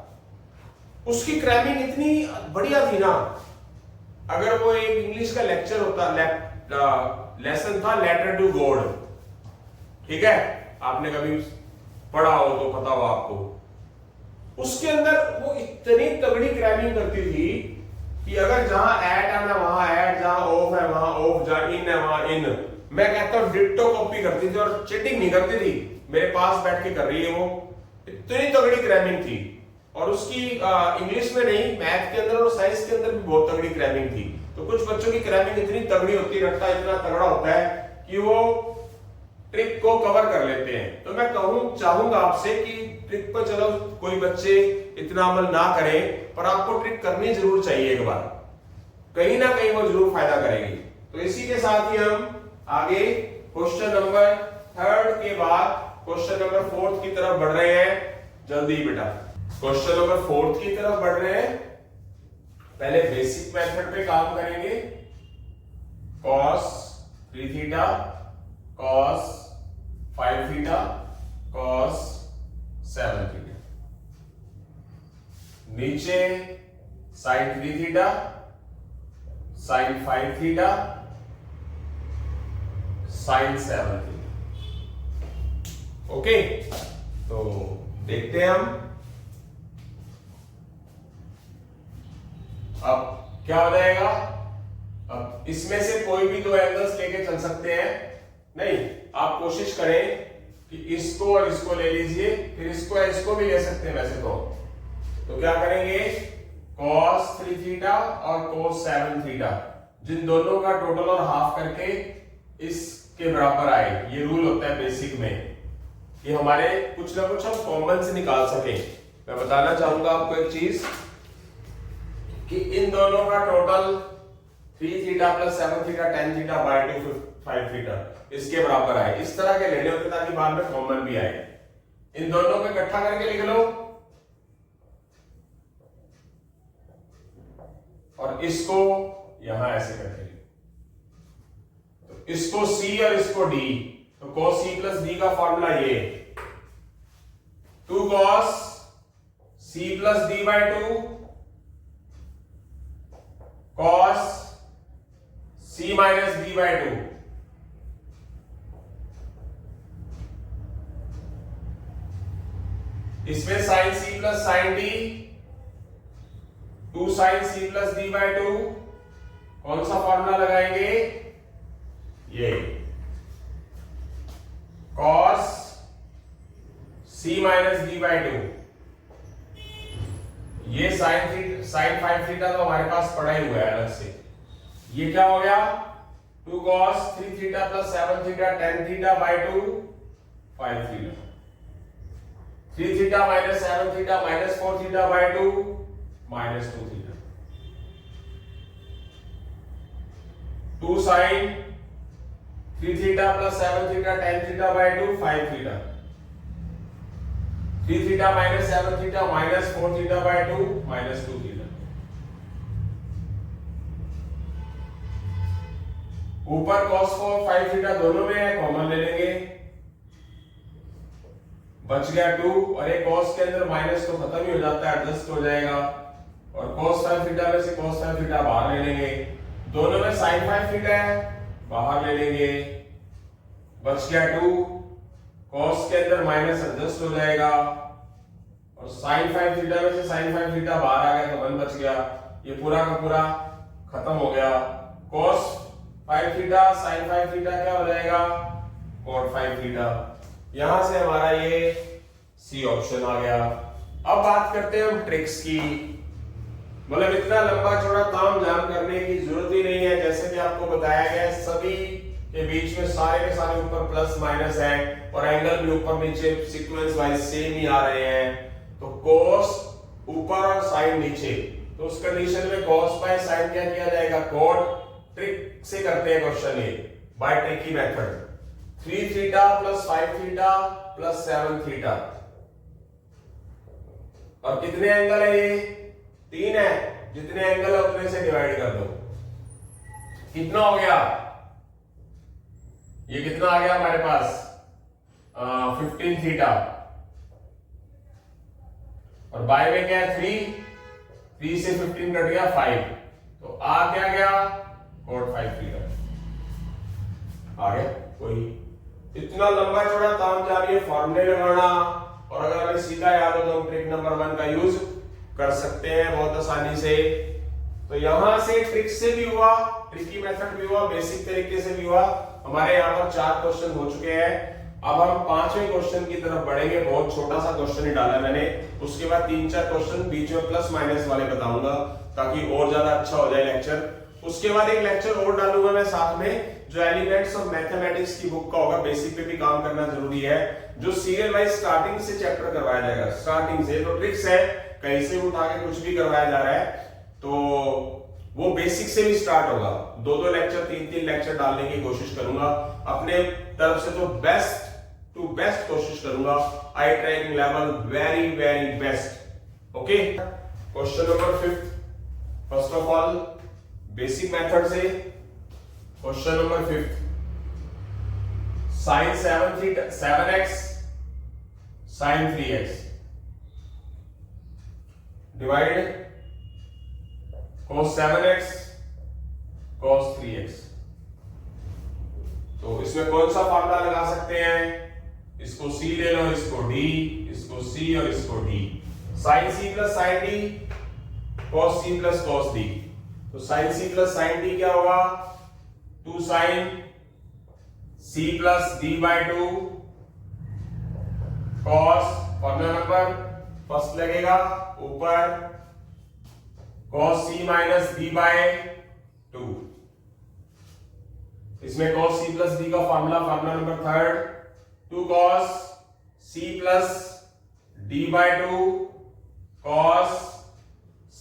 उसकी क्रैमिंग इतनी बढ़िया थी ना, अगर वो एक इंग्लिश का लेक्चर होता, लेसन था लेटर टू गॉड, ठीक है, आपने कभी पढ़ा हो तो पता हो आपको, उसके अंदर वो इतनी तगड़ी क्रैमिंग करती थी कि अगर जहां एट है ना वहां एट, जहां ऑफ है वहां ऑफ, जहां इन है वहां इन, मैं कहता हूं डिट्टो कॉपी करती थी, और चीटिंग नहीं करती थी, मेरे पास बैठ के कर रही है वो, इतनी तगड़ी क्रैमिंग थी। और उसकी इंग्लिश में नहीं, मैथ के अंदर और साइंस के अंदर भी बहुत तगड़ी क्रैमिंग थी। तो कुछ बच्चों की क्रैमिंग इतनी तगड़ी होती है, रट्टा इतना तगड़ा होता है कि वो ट्रिक को कवर कर लेते हैं। तो मैं चाहूंगा आपसे कि ट्रिक पर चलो कोई बच्चे इतना अमल ना करें, पर आपको ट्रिक करनी जरूर चाहिए एक बार, कहीं ना कहीं वो जरूर फायदा करेगी। तो इसी के साथ ही हम आगे क्वेश्चन नंबर 3 के बाद क्वेश्चन नंबर 4 की तरफ बढ़ रहे हैं। जल्दी बेटा, क्वेश्चन नंबर 4 की तरफ बढ़ रहे हैं। पहले बेसिक मेथड पे काम करेंगे, cos 3 theta, cos 5 theta, cos 7 theta, नीचे sin 3 theta, sin 5 theta, sin 7 theta. Okay, तो देखते हैं हम अब क्या हो जाएगा। अब इसमें से कोई भी दो एंगल्स लेके चल सकते हैं, नहीं आप कोशिश करें कि इसको और इसको ले लीजिए, फिर इसको या इसको भी ले सकते हैं वैसे तो क्या करेंगे, cos 3 थीटा और cos 7 थीटा, जिन दोनों का टोटल और हाफ करके इसके बराबर आए, ये रूल होता है बेसिक में कि हमारे कुछ ना कुछ हम कॉमन से निकाल सके। मैं बताना चाहूंगा आपको एक चीज कि इन दोनों का total 3 theta plus 7 theta 10 theta by 2 5 theta इसके बराबर आए, इस तरह के लेने होते ताकि बाद में कॉमन भी आए। इन दोनों को इकट्ठा करके लिख लो और इसको यहां ऐसे करके लिखो, तो इसको C और इसको D, तो cos C प्लस D का फॉर्मूला ये 2 cos C plus D by 2 cos C minus D by 2, इसमें sin C plus sin D 2 sin C plus D by 2, कौन सा फॉर्मूला लगाएंगे, ये cos C minus D by 2, ये sin 5 theta तो हमारे पास पड़ा ही हुआ है अलग से, ये क्या हो गया 2 cos 3 theta plus 7 theta 10 theta by 2 5 theta, 3 theta minus 7 theta minus 4 theta by 2 minus 2 theta, 2 sin 3 theta plus 7 theta 10 theta by 2 5 theta, 3 theta minus 7 theta minus 4 theta by 2 minus 2 theta. ऊपर cos 4 5 थीटा दोनों में है, common ले लेंगे, बच गया 2 और एक cos के अंदर माइनस तो खत्म ही हो जाता है, एडजस्ट हो जाएगा, और cos 5 थीटा में से cos 5 थीटा बाहर ले लेंगे, दोनों में sin 5 थीटा है बाहर ले लेंगे, बच गया 2, cos के अंदर माइनस एडजस्ट हो जाएगा, और sin 5 थीटा में से sin 5 थीटा बाहर आ गया तो 1 बच गया, ये पूरा का पूरा खत्म हो गया, cos 5 थीटा sin 5 थीटा क्या हो जाएगा cot 5 थीटा। यहां से हमारा ये सी ऑप्शन आ गया। अब बात करते हैं हम ट्रिक्स की, मतलब इतना लंबा चौड़ा ताम झाम करने की जरूरत ही नहीं है, जैसे कि आपको बताया गया सभी के बीच में सारे के सारे ऊपर प्लस माइनस है और एंगल भी ऊपर नीचे सीक्वेंस वाइज सेम ही आ रहे हैं, तो cos ऊपर और sin नीचे, तो उस कंडीशन में cos बाय sin क्या किया जाएगा cot, ट्रिक से करते हैं क्वेश्चन ये by tricky method, 3 theta plus 5 theta plus 7 theta, और कितने एंगल है ये 3 है, जितने एंगल है उतने से डिवाइड कर दो, कितना हो गया, ये कितना आ गया हमारे पास 15 थीटा, और बाय में क्या है 3 से 15 कट गया 5, तो आ क्या गया cot 5 थीटा आ गया। कोई इतना लंबा चौड़ा ताम जारी फॉर्मूले लगाना, और अगर हमें सीधा याद हो तो हम ट्रिक नंबर 1 का यूज कर सकते हैं बहुत आसानी से। तो यहां से ट्रिक से भी हुआ, ट्रिकी मेथड भी हुआ, बेसिक तरीके से भी हुआ। हमारे यहाँ पर 4 क्वेश्चन हो चुके हैं, अब हम 5वें क्वेश्चन की तरफ बढ़ेंगे। बहुत छोटा सा क्वेश्चन ही डाला मैंने, उसके बाद 3-4 क्वेश्चन बीच में प्लस माइनस वाले बताऊंगा ताकि और ज्यादा अच्छा हो जाए लेक्चर। उसके बाद एक लेक्चर और डालूंगा मैं साथ में, जो एलिमेंट्स ऑफ मैथमेटिक्स की बुक का होगा, बेसिक पे भी काम करना जरूरी है, जो सीरियल वाइज स्टार्टिंग से चैप्टर करवाया जाएगा, स्टार्टिंग से। तो ट्रिक्स है, कहीं से उठा के कुछ भी करवाया जा रहा है, तो वो बेसिक से भी स्टार्ट होगा। 2-2 लेक्चर 3-3 लेक्चर डालने की कोशिश करूंगा, अपने तरफ से तो बेस्ट टू बेस्ट कोशिश करूंगा, I trying level very very best. Okay, question number 5, first of all basic method से question number 5, sin 7x sine 3x divide cos 7x cos 3x। तो इसमें कौन सा फार्मूला लगा सकते हैं? इसको c ले लो, इसको d, इसको c और इसको d। sin c plus sin d cos c plus cos d। तो sin c plus sin d क्या होगा? 2 sin c plus d by 2 cos, formula number first लगेगा, ऊपर cos c minus d by 2। इसमें cos c plus d का formula number third, 2 cos c plus d by 2 cos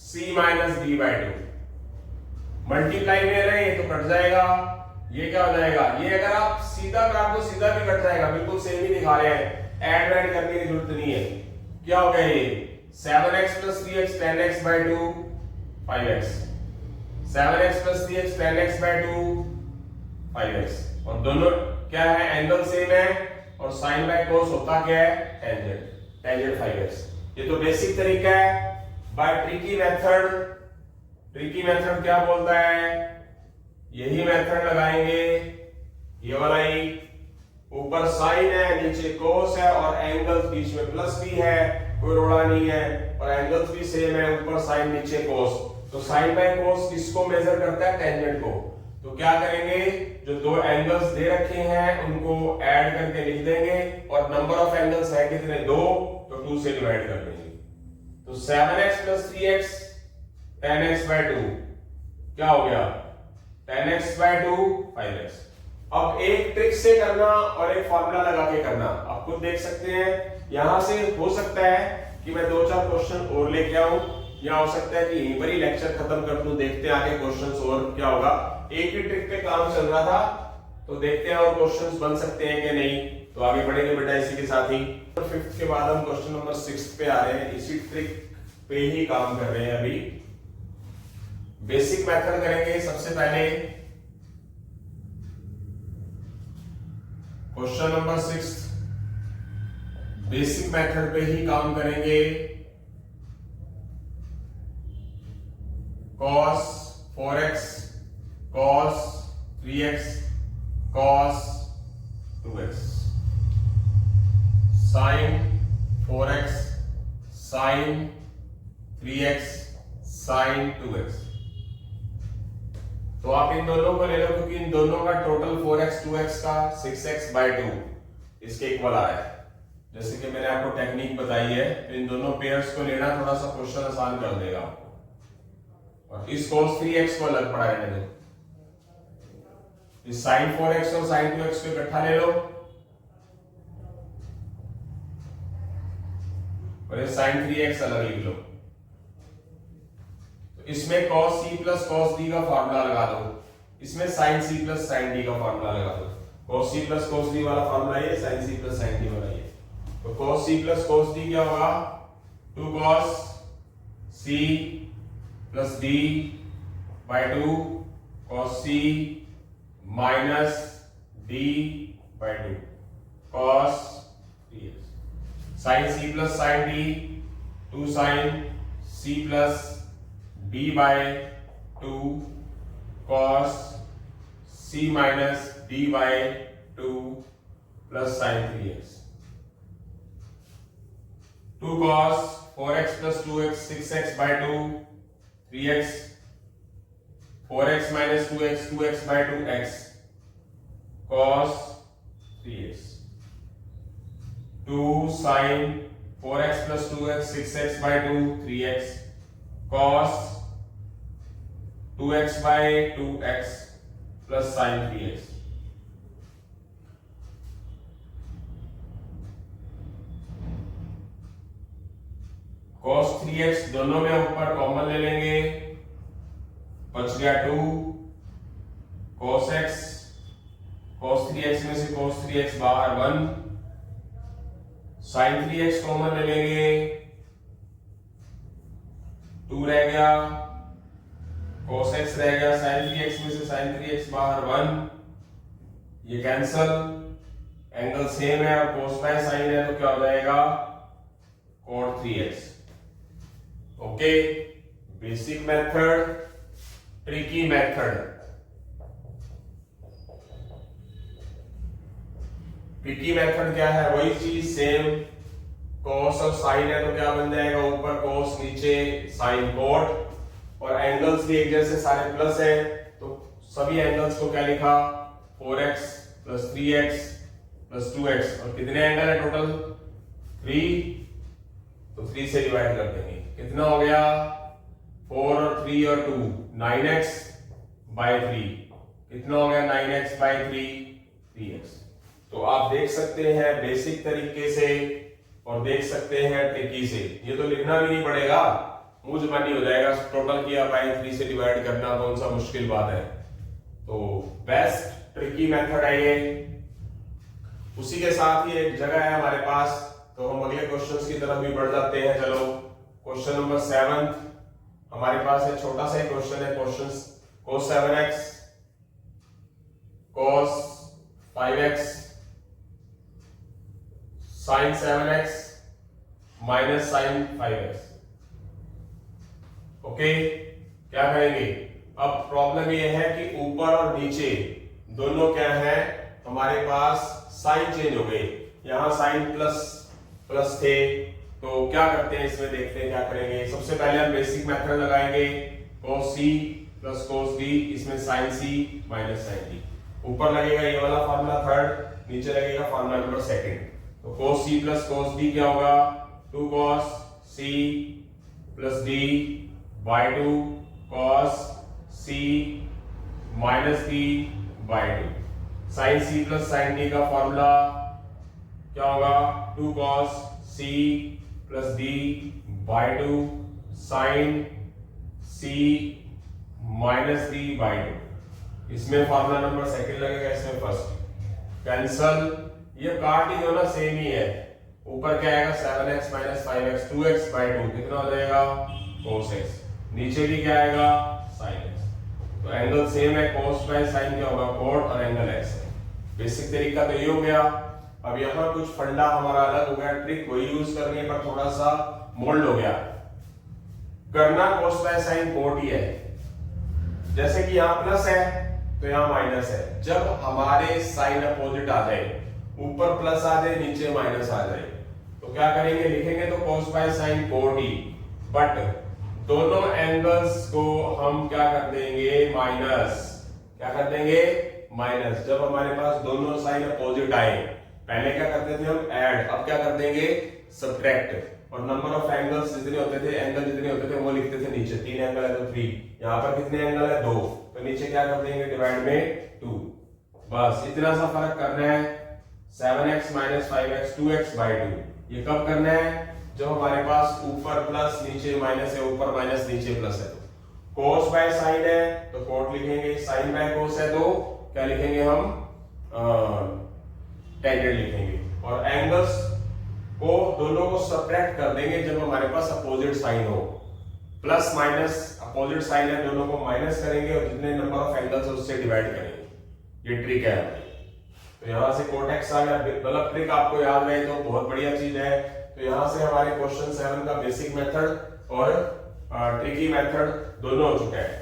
c minus d by 2। Multiply में रहे तो cut जाएगा, ये क्या हो जाएगा? ये अगर आप सीधा करा तो सीधा भी कट जाएगा, बिल्कुल सेम ही दिखा रहे हैं, ऐड वैड करने की जरूरत नहीं है। क्या हो गया ये? 7x plus 3x 10x bye 2 5x, 7x plus 3x 10x bye 2 5x। और दोनों क्या है? एंगल सेम है, और साइन बाय कोस होता क्या है? Tangent 5x। ये तो बेसिक तरीका है। बाय ट्रिकी मेथड क्या बोलता है? यही मेथड लगाएंगे, ये वाला ही। ऊपर साइन है, नीचे कोस है, और एंगल्स बीच में प्लस भी है, कोई रोड़ा नहीं है, और एंगल्स भी सेम है, ऊपर साइन नीचे कोस। तो साइन बाय कोस किसको मेजर करता है? टेंजेंट को। तो क्या करेंगे? जो दो एंगल्स दे रखे हैं उनको ऐड करके लिख देंगे, और नंबर ऑफ एंगल्स है कितने? 2, तो 2 से डिवाइड कर देंगे। तो 7x plus 3x 10x bye 2 क्या हो गया? 10x bye 2 5x। अब एक ट्रिक से करना और एक फॉर्मूला लगा के करना, आप खुद देख सकते हैं। यहां से हो सकता है कि मैं 2-4 क्वेश्चन और लेके आऊं, या हो सकता है कि यहीं पर ही लेक्चर खत्म कर दूं। देखते हैं आगे क्वेश्चंस और क्या होगा। एक ही ट्रिक पे काम चल रहा था, तो देखते हैं और क्वेश्चंस बन सकते हैं कि नहीं। तो आगे बढ़ेंगे बेटा इसी के साथ ही। 5th के बाद हम क्वेश्चन नंबर 6 पे आ रहे हैं। इसी ट्रिक पे ही काम कर रहे हैं अभी। बेसिक मेथड करेंगे सबसे पहले। क्वेश्चन नंबर 6 बेसिक मेथड पे ही काम करेंगे। cos 4x cos 3x cos 2x, sin 4x sin 3x sin 2x। तो आप इन दोनों को ले लो, क्योंकि इन दोनों का टोटल 4x 2x का 6x बाय 2 इसके इक्वल आ रहा है। जैसे कि मैंने आपको टेक्निक बताई है, इन दोनों पेयर्स को लेना थोड़ा सा क्वेश्चन आसान कर देगा आपको। और इस cos 3x को अलग पढ़ा रहने दो, इस sin 4x और sin 2x को इकट्ठा ले लो, और ये sin 3x अलग लिख लो। तो इसमें cos c plus cos d का फार्मूला लगा दो, इसमें sin c plus sin d का फार्मूला लगा दो। cos c plus cos d वाला फार्मूला ये, sin c plus sin d वाला ये। तो cos c plus cos d क्या होगा? 2 cos c plus d by 2 cos c minus d by 2 cos 3x। sin c plus sin d 2 sin c plus d by 2 cos c minus d by 2 plus sin 3x। 2 cos 4x plus 2x 6x by 2 3x, 4x minus 2x 2x by 2x cos 3x। 2 sin 4x plus 2x 6x by 2 3x cos 2x by 2x plus sin 3x। cos 3x दोनों में ऊपर common ले लेंगे, बच गया 2 cos x, cos 3x में से cos 3x बाहर 1, sin 3x कॉमन ले लेंगे, 2 रह गया, cos x रह गया, sin 3x में से sin 3x बाहर 1, ये कैंसल, एंगल सेम है और cos बाय sin है तो क्या हो जाएगा cot 3x। Okay, basic method, tricky method. Tricky method क्या है, वही चीज सेम, cos और sin है तो क्या बन जाएगा, ऊपर cos नीचे sin cot, और एंगल्स भी एक जैसे सारे प्लस है तो सभी एंगल्स को क्या लिखा 4x plus 3x plus 2x, और कितने एंगल है टोटल 3, तो 3 से डिवाइड कर देंगे, कितना हो गया 4 और 3 और 2 9x बाय 3, कितना हो गया 9x बाय 3x। तो आप देख सकते हैं बेसिक तरीके से और देख सकते हैं ट्रिकी से, ये तो लिखना भी नहीं पड़ेगा, मुंह जुबानी हो जाएगा, टोटल किया बाय 3 से डिवाइड करना कौन सा मुश्किल बात है। तो बेस्ट ट्रिकी मेथड है ये। उसी के साथ ही एक जगह है हमारे पास, तो हम अगले क्वेश्चंस की तरफ भी बढ़ जाते हैं। चलो क्वेश्चन नंबर 7 हमारे पास है, छोटा सा ही क्वेश्चन है, question cos 7x cos 5x sin 7x minus sin 5x। Okay, क्या करेंगे, अब प्रॉब्लम ये है कि ऊपर और नीचे दोनों क्या है हमारे पास साइन चेंज हो गए, यहां साइन प्लस प्लस थे, तो क्या करते हैं इसमें देखते हैं क्या करेंगे। सबसे पहले हम बेसिक मेथड लगाएंगे, cos c plus cos d, इसमें sin c minus sin d, ऊपर लगेगा ये वाला फार्मूला थर्ड, नीचे लगेगा फार्मूला नंबर सेकंड। तो cos c plus cos d क्या होगा 2 cos c plus d by 2 cos c minus d by 2, sin c plus sin d का फॉर्मूला क्या होगा 2 cos c plus d by 2 sin c minus d by 2, इसमें formula number second लगेगा, इसमें first, cancel, ये काट ही दो ना, सेम ही है, ऊपर क्या आएगा 7x minus 5x 2x bye 2, कितना हो जाएगा cos x, नीचे भी क्या आएगा sin x, तो एंगल सेम है, cos बाय sin क्या होगा cot, और एंगल x है। बेसिक तरीका तो ये हो गया। अब यहाँ कुछ फंडा हमारा अलग हो गया, ट्रिक वही यूज करने पर थोड़ा सा मोल्ड हो गया, करना cos बाय sin cot ही है, जैसे कि यहाँ प्लस है तो यहाँ माइनस है, जब हमारे साइन अपोजिट आ जाए, ऊपर प्लस आ जाए नीचे माइनस आ जाए, तो क्या करेंगे, लिखेंगे तो cos बाय sin cot ही, बट दोनों एंगल्स को हम क्या कर देंगे माइनस, क्या कर देंगे माइनस, जब हमारे पास दोनों साइन अपोजिट आए, पहले क्या करते थे हम ऐड, अब क्या कर देंगे सब्ट्रैक्ट, और नंबर ऑफ एंगल्स जितने होते थे, एंगल जितने होते थे वो लिखते थे नीचे, 3 एंगल है तो 3, यहाँ पर कितने एंगल है 2, तो नीचे क्या कर देंगे डिवाइड में 2, बस इतना सा फर्क करना है, 7x minus 5x 2x bye 2, ये कब करना है जब हमारे पास ऊपर प्लस नीचे माइनस है, ऊपर माइनस नीचे प्लस है। तो cos बाय sin है तो cot लिखेंगे, sin बाय cos है तो क्या लिखेंगे हम टेंजेंट लिखेंगे, और एंगल्स को दोनों को सब्ट्रैक्ट कर देंगे जब हमारे पास अपोजिट साइन हो, प्लस माइनस अपोजिट साइन है, दोनों को माइनस करेंगे और जितने नंबर ऑफ एंगल्स है उससे डिवाइड करेंगे, ये ट्रिक है। तो यहां से cot x आ गया, मतलब ट्रिक आपको याद रहे तो बहुत बढ़िया चीज है। तो यहां से हमारे क्वेश्चन 7 का बेसिक मेथड और ट्रिकी मेथड दोनों हो चुका है।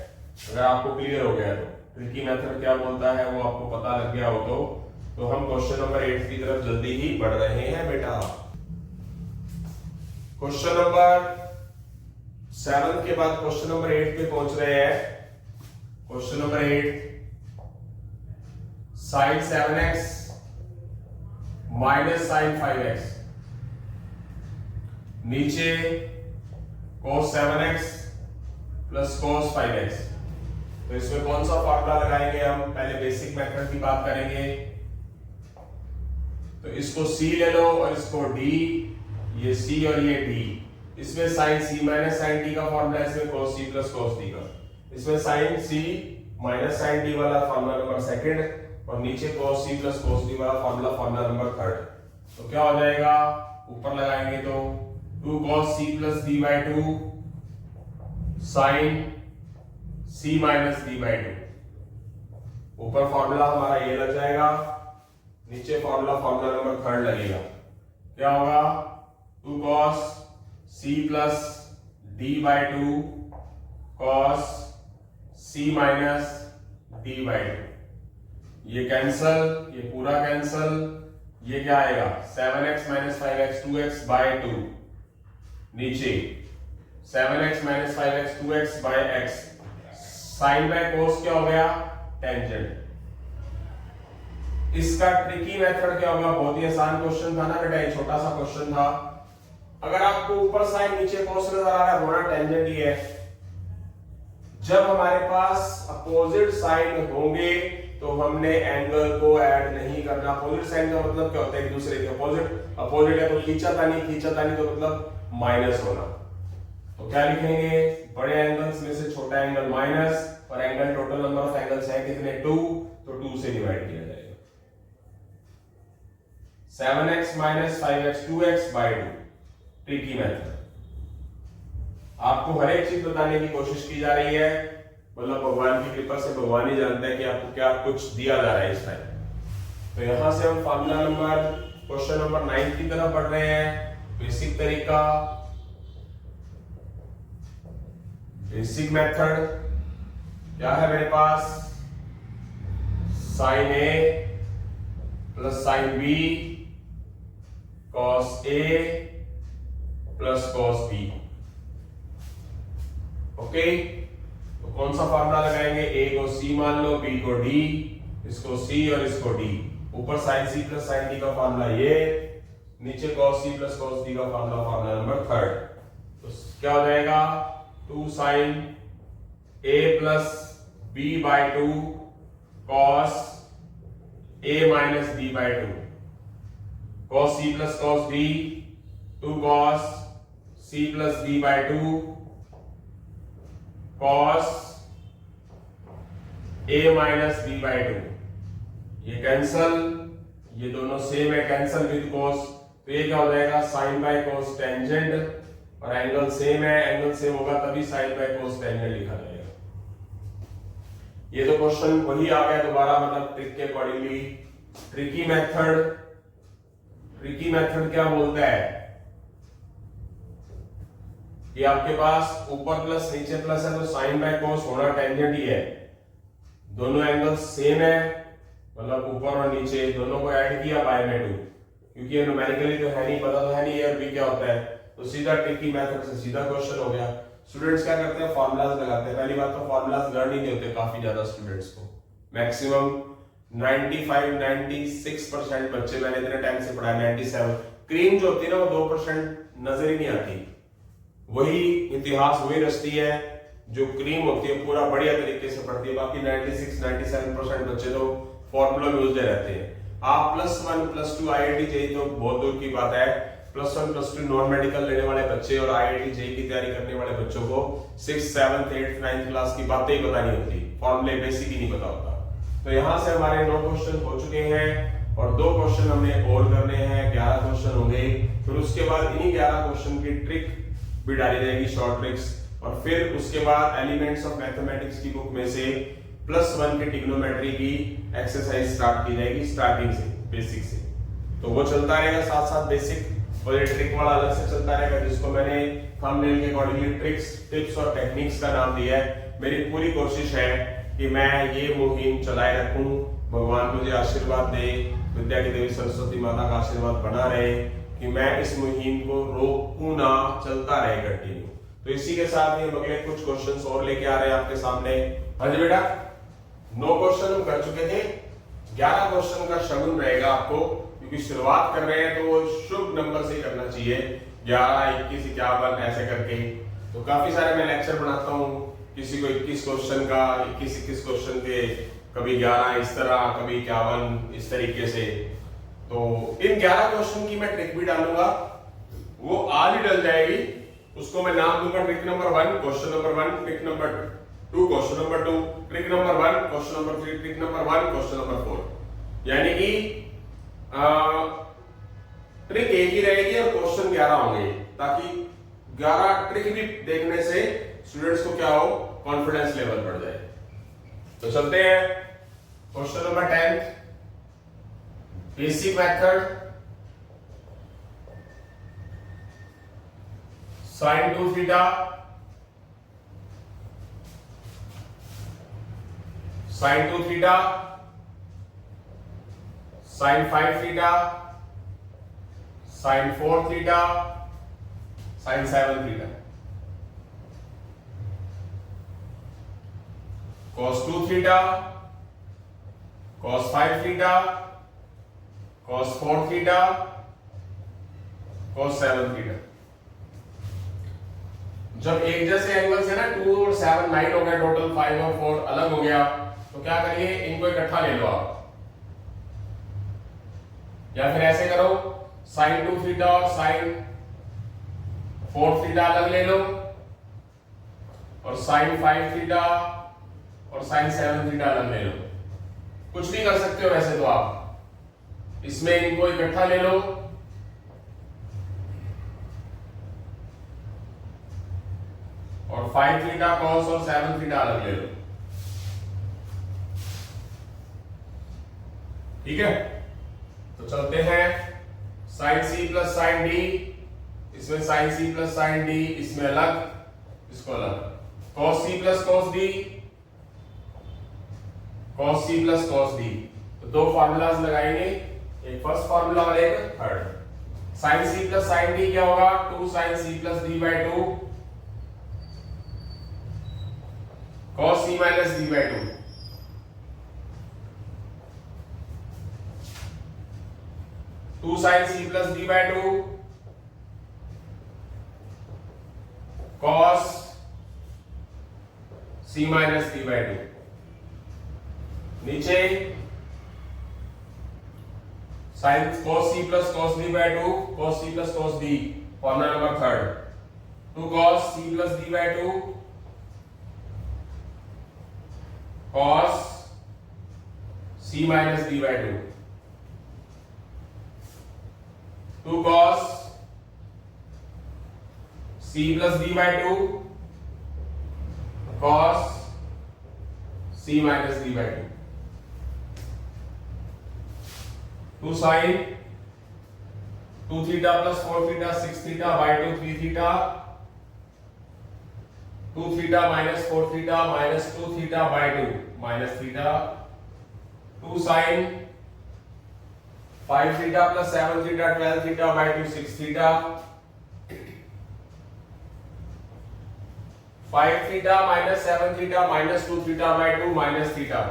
अगर आपको क्लियर हो गया तो ट्रिकी मेथड क्या बोलता है वो आपको पता लग गया हो तो हम क्वेश्चन नंबर 8 की तरफ जल्दी ही बढ़ रहे हैं बेटा। क्वेश्चन नंबर 7 के बाद क्वेश्चन नंबर 8 पे पहुंच रहे हैं। Question number 8, sin 7x minus sin 5x, नीचे cos 7x plus cos 5x, तो इसमें कौन सा फॉर्मूला लगाएंगे हम, पहले बेसिक मेथड की बात करेंगे, तो इसको c ले लो और इसको d, ये c और ये d, इसमें sin c minus sin d का फॉर्मूला, इसमें cos c plus cos d का, इसमें sin c minus sin d वाला फॉर्मूला नंबर सेकंड, और नीचे cos c plus cos d वाला फॉर्मूला नंबर थर्ड। तो क्या हो जाएगा, ऊपर लगाएंगे तो 2 cos c plus d by 2 sin c minus d by 2, ऊपर फॉर्मूला हमारा ये लग जाएगा, नीचे फॉर्मूला नंबर थर्ड लगेगा, क्या होगा 2 cos c plus d by 2 cos c minus d by 2, ये कैंसल, ये पूरा कैंसल, ये क्या आएगा 7x minus 5x 2x by 2, नीचे 7x minus 5x 2x by x, sine by cos क्या हो गया टेंजेंट। इसका ट्रिकी मेथड क्या होगा, बहुत ही आसान क्वेश्चन था ना बेटा, ये छोटा सा क्वेश्चन था। अगर आपको ऊपर साइन नीचे कोस नजर आ रहा है, होना टेंजेंट ही है। जब हमारे पास अपोजिट साइन होंगे तो हमने एंगल को ऐड नहीं करना। अपोजिट साइन का मतलब क्या होता है, एक दूसरे के अपोजिट। अपोजिट है तो खींचातानी तो मतलब माइनस होना। तो क्या लिखेंगे, बड़े एंगल्स में से छोटा एंगल माइनस, और angle total number of angles है कितने 2, तो 2 से डिवाइड किया जाएगा। 7x minus 5x 2x by 2, tricky method. आपको हर एक चीज बताने की कोशिश की जा रही है, मतलब भगवान की कृपा से भगवान ही जानता है कि आपको क्या कुछ दिया जा रहा है इस टाइम। तो यहां से हम फार्मूला नंबर क्वेश्चन नंबर 9 की तरफ बढ़ रहे हैं। बेसिक तरीका, बेसिक मेथड क्या है मेरे पास, sign A plus sine B cos A plus cos B. Okay, तो कौन सा फार्मूला लगाएंगे, ए को सी मान लो, बी को डी, इसको सी और इसको डी। ऊपर sine C plus sine D का फार्मूला ये, नीचे cos C plus cos D का फार्मूला नंबर थर्ड। तो क्या हो जाएगा 2 sine A plus B by 2 cos A minus D by 2, cos C plus cos D 2 cos C plus D by 2 cos a minus b by 2। ये cancel, ये दोनों same है, cancel with cos, तो ये क्या हो जाएगा sin बाय cos टेंजेंट, और एंगल सेम है, एंगल सेम होगा तभी sin बाय cos टेंजेंट लिखा जाएगा। ये तो क्वेश्चन वही आ गया दोबारा, मतलब ट्रिक के अकॉर्डिंगली। ट्रिकी मेथड क्या बोलता है कि आपके पास ऊपर प्लस नीचे प्लस है तो साइन बाय कोस होना टेंजेंट ही है। दोनों एंगल सेम है, मतलब ऊपर और नीचे दोनों को ऐड किया बाय में 2, क्योंकि ये न्यूमेरिकली तो है नहीं, पता तो है नहीं ए और बी क्या होता है, तो सीधा ट्रिकी मेथड से सीधा क्वेश्चन हो गया। स्टूडेंट्स क्या करते हैं, फार्मूलाज लगाते हैं। पहली बात तो फार्मूलाज लर्न ही नहीं होते काफी ज्यादा स्टूडेंट्स को, मैक्सिमम 95-96% बच्चे मैंने इतने टाइम से पढ़ाया, 97। क्रीम जो होती है ना वो 2% नजर ही नहीं आती, वही इतिहास वही रचती है जो क्रीम होती है, पूरा बढ़िया तरीके से पढ़ती है। बाकी 96-97% बच्चे तो फॉर्मूला में उलझे रहते हैं। आप +1 +2 IIT JEE तो बहुत दूर की बात है, +1 +2 नॉन मेडिकल लेने वाले बच्चे और IIT JEE की तैयारी करने वाले बच्चों को 6th 7th 8th 9th class की बातें ही पता नहीं होती, फॉर्मूले बेसिक ही नहीं पता होता। तो यहाँ से हमारे 9 क्वेश्चन हो चुके हैं और 2 क्वेश्चन हमने और करने हैं, 11 क्वेश्चन होंगे। फिर उसके बाद इन्हीं 11 क्वेश्चन की ट्रिक भी डाली जाएगी, शॉर्ट ट्रिक्स, और फिर उसके बाद एलिमेंट्स ऑफ मैथमेटिक्स की बुक में से +1 की ट्रिग्नोमेट्री की एक्सरसाइज स्टार्ट की जाएगी, स्टार्टिंग से, बेसिक से। तो वो चलता रहेगा साथ साथ बेसिक, और ये ट्रिक वाला अलग से चलता रहेगा, जिसको मैंने थंबनेल के अकॉर्डिंगली ट्रिक्स, टिप्स और टेक्निक्स का नाम दिया है। मेरी पूरी कोशिश है कि मैं ये मुहिम चलाए रखूं, भगवान मुझे आशीर्वाद दे, विद्या की देवी सरस्वती माता का आशीर्वाद बना रहे कि मैं इस मुहिम को रोकूं ना, चलता रहे कंटिन्यू। तो इसी के साथ ही हम अगले कुछ क्वेश्चंस और लेके आ रहे हैं आपके सामने। हाँ जी बेटा, 9 क्वेश्चन हम कर चुके थे, 11 क्वेश्चन का शगुन रहेगा आपको, क्योंकि शुरुआत कर रहे हैं तो वो शुभ नंबर से ही करना चाहिए, 11, 21, 51 ऐसे करके। तो काफी सारे मैं लेक्चर बनाता हूँ, किसी को 21 क्वेश्चन का, 21 क्वेश्चन के, कभी 11 इस तरह, कभी 51 इस तरीके से। तो इन 11 क्वेश्चन की मैं ट्रिक भी डालूंगा, वो आज ही डल जाएगी। उसको मैं नाम दूंगा trick number 1 question number 1, trick number 2 question number 2, trick number 1 question number 3, trick number 1 question number 4। यानी कि ट्रिक एक ही रहेगी और क्वेश्चन 11 होंगे, ताकि 11 ट्रिक भी देखने से स्टूडेंट्स को क्या हो, कॉन्फिडेंस लेवल बढ़ जाए। तो चलते हैं question number 10। Basic method sin 2 theta sin 2 theta sin 5 theta sin 4 theta sin 7 theta cos 2 theta cos 5 theta cos 4 theta cos 7 theta. जब एक जैसे एंगल्स है ना 2 और 7 9 हो गया, टोटल 5 और 4 अलग हो गया, तो क्या करिए इनको इकट्ठा ले लो आप, या फिर ऐसे करो sin 2 थीटा और sin 4 थीटा अलग ले लो और sin 5 थीटा और sin 7 थीटा अलग ले लो। कुछ भी कर सकते हो वैसे तो आप, इसमें इनको इकट्ठा ले लो और 5 थीटा cos और 7 थीटा अलग ले लो। ठीक है, तो चलते हैं sin c plus sin d, इसमें sin c plus sin d, इसमें अलग, इसको अलग, cos c plus cos d, cos c plus cos d। तो दो फार्मूलाज लगाएंगे, एक फर्स्ट फार्मूला और एक third. sin c plus sin d क्या होगा, 2 sin c plus d by 2 cos c minus d by 2। Two sin c plus d by 2 cos c minus d by 2। नीचे sin cos c plus cos d by 2 cos c plus cos d, formula number third, 2 cos c plus d by 2 cos c minus d by 2, 2 cos c plus d by 2 cos c minus d by 2, 2 sin 2 theta plus 4 theta 6 theta by 2 3 theta, 2 theta minus 4 theta minus 2 theta by 2 minus theta, 2 sin 5 theta plus 7 theta 12 theta by 2 6 theta, 5 theta minus 7 theta minus 2 theta by 2 minus theta,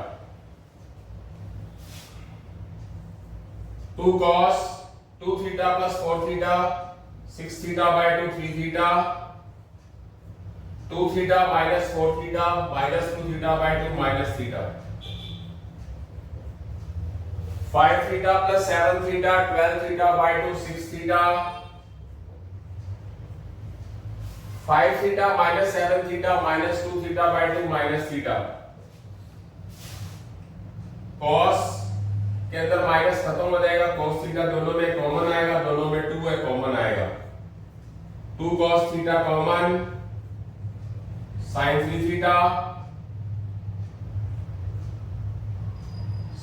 2 cos 2 theta plus 4 theta 6 theta by 2 3 theta, 2 theta minus 4 theta minus 2 theta by 2 minus theta, 5 theta plus 7 theta 12 theta by 2 6 theta, 5 theta minus 7 theta minus 2 theta by 2 minus theta. cos के अंदर minus खत्म हो जाएगा, cos theta दोनों में common आएगा, दोनों में 2 है कॉमन आएगा, 2 cos theta common, sin 3 theta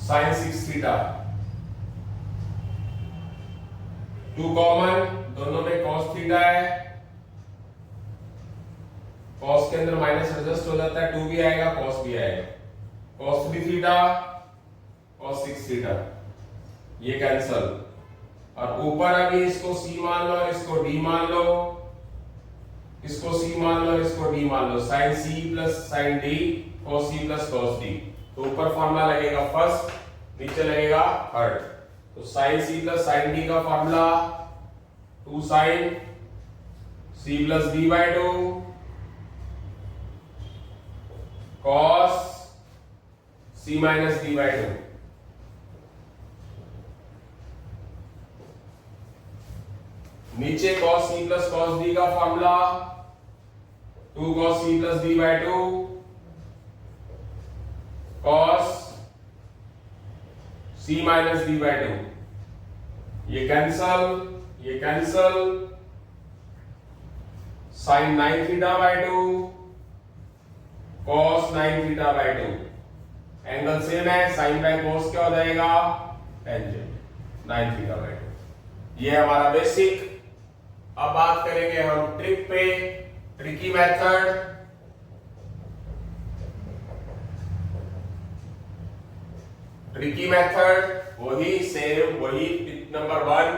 sin 6 theta, 2 common, दोनों में cos थीटा है, cos के अंदर माइनस एडजस्ट हो जाता है, 2 भी आएगा cos भी आएगा, cos 3 थीटा cos 6 थीटा, ये कैंसल, और ऊपर अभी इसको c मान लो और इसको d मान लो, इसको c मान लो और इसको d मान लो, sin c plus sin d cos c plus cos d। तो ऊपर फॉर्मूला लगेगा फर्स्ट, नीचे लगेगा थर्ड। तो sin c plus sin d का formula 2 sin c plus d by 2 cos c minus d by 2। नीचे cos c plus cos d का formula 2 cos c plus d by 2 cos c minus d by 2, ये cancel, ये cancel, sin 9 theta by 2 cos 9 theta by 2, angle same है, sin bye cos क्या हो जाएगा, tangent. 9 theta by 2। ये हमारा basic. अब बात करेंगे हम ट्रिक पे, ट्रिकी मेथड। ट्रिकी मेथड वही सेम, वही नंबर 1।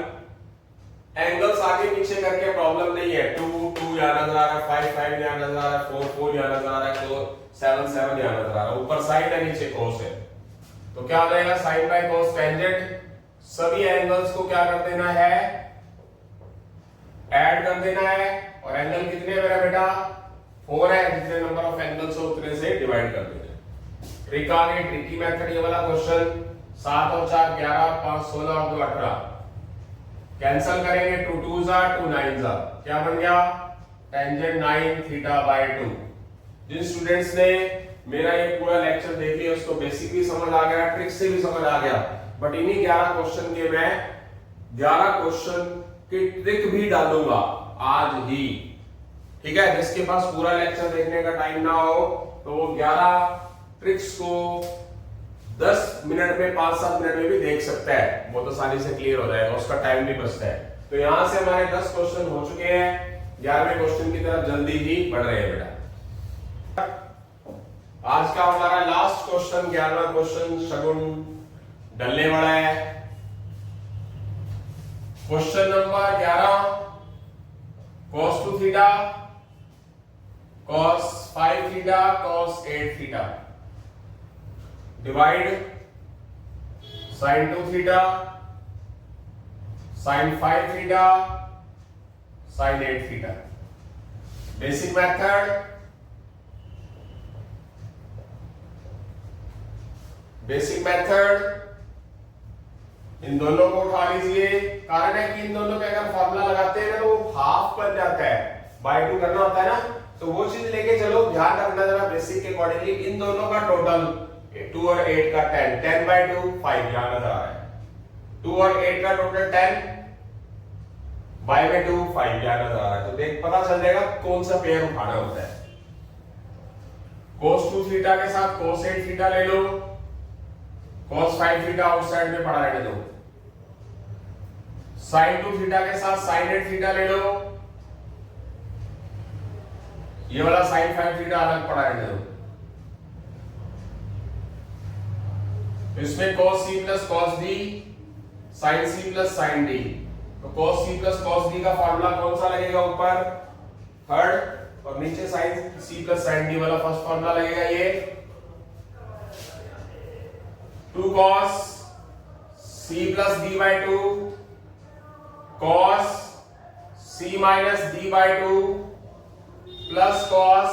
एंगल्स आगे पीछे करके प्रॉब्लम नहीं है। 2 2 यहां नजर आ रहा है, 5 5 यहां नजर आ रहा है, 4 4 यहां नजर आ रहा है, 7 7 यहां नजर आ रहा है। ऊपर साइन है, नीचे cos है, तो क्या हो जाएगा sin बाय cos टेंजेंट। सभी एंगल्स को क्या कर देना है, ऐड कर देना है। और एंगल कितने है मेरा बेटा, 4 है, जितने नंबर ऑफ एंगल्स हो उतने से डिवाइड कर देना। ट्रिक आ गई, ट्रिकी मेथड ये वाला क्वेश्चन। 7 और 4 11, 5 16 और 2 18। कैंसिल करेंगे, 2 2 जा 2 9 जा, क्या बन गया टेंजेंट 9 थीटा बाय 2। जिन स्टूडेंट्स ने मेरा ये पूरा लेक्चर देख लिया उसको बेसिक भी समझ आ गया, ट्रिक से भी समझ आ गया। बट इन्हीं 11 क्वेश्चन के मैं 11 क्वेश्चन की ट्रिक भी डालूंगा आज ही, ठीक है। जिसके पास पूरा लेक्चर देखने का टाइम ना हो तो वो 11 ट्रिक्स को 10 मिनट में 5-7 मिनट में भी देख सकता है, वो तो आसानी से क्लियर हो जाएगा, उसका टाइम भी बचता है। तो यहां से हमारे 10 क्वेश्चन हो चुके हैं, 11वें क्वेश्चन की तरफ जल्दी ही बढ़ रहे हैं बेटा। आज का हमारा लास्ट क्वेश्चन 11वां क्वेश्चन शगुन डलने वाला है। Question number 11, cos 2 theta, cos 5 theta, cos 8 theta divide sin 2 theta, sin 5 theta, sin 8 theta. Basic method, basic method in दोनों को उठा लीजिए। कारण है कि इन दोनों का अगर फॉर्मूला लगाते हैं तो वो हाफ बन जाता है, बाय 2 करना होता है ना, तो वो चीज लेके चलो। ध्यान रखना जरा बेसिक के अकॉर्डिंगली, इन दोनों का टोटल 2 और 8 का 10, 10 बाय 2 5 यहां नजर आ रहा है। 2 और 8 का टोटल 10, बाय में 2 5 यहां नजर आ रहा है। तो देख पता चल जाएगा कौन सा पेयर उठाना होता है। cos 2 थीटा के साथ cos 8 थीटा ले लो, cos 5 थीटा आउटसाइड में पड़ा रहने दो। sin 2 थीटा के साथ sin 8 थीटा ले लो, ये वाला sin 5 थीटा अलग पड़ा रहने दो। इसमें cos c plus cos d, sin c plus sin d। तो cos c plus cos d का फार्मूला कौन सा लगेगा, ऊपर थर्ड, और नीचे sin c plus sin d वाला फर्स्ट फार्मूला लगेगा। ये 2 cos c plus d by 2, cos c minus d by 2 plus cos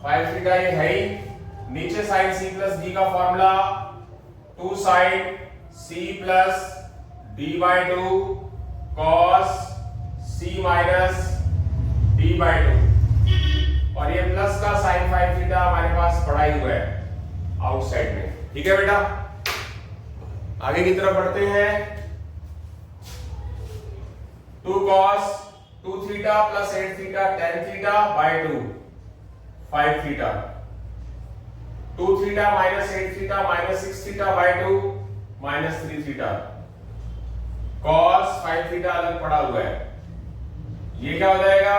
5 theta, ये है ही। नीचे sin c प्लस d का formula 2 sin c plus d by 2 cos c minus d by 2, और ये प्लस का sin 5 थीटा हमारे पास पड़ा ही हुआ है आउटसाइड में, ठीक है बेटा। आगे की तरफ बढ़ते हैं। 2 cos 2 theta plus 8 theta 10 theta by 2 5 theta, 2 theta minus 8 theta minus 6 theta by 2 minus 3 theta. cos 5 theta अलग पड़ा हुआ है, ये क्या हो जाएगा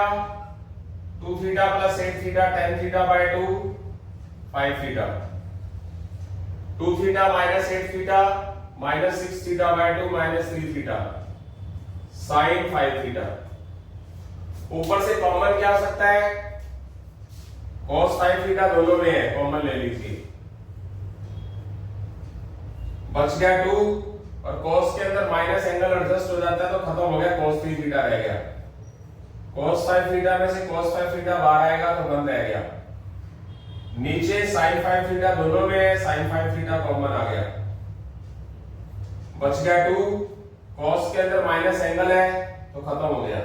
2 theta plus 8 theta 10 theta by 2 5 theta, 2 theta minus 8 theta minus 6 theta by 2 minus 3 theta sin 5 theta. ऊपर से कॉमन क्या आ सकता है, cos 5 थीटा दोनों में है, कॉमन ले लीजिए, बच गया 2, और cos के अंदर माइनस एंगल एडजस्ट हो जाता है तो खत्म हो गया, cos 3 थीटा रह गया। cos 5 थीटा में से cos 5 थीटा बाहर आएगा तो 1 रह गया। नीचे sin 5 थीटा दोनों में है, sin 5 थीटा कॉमन आ गया, बच गया 2, cos के अंदर माइनस एंगल है तो खत्म हो गया।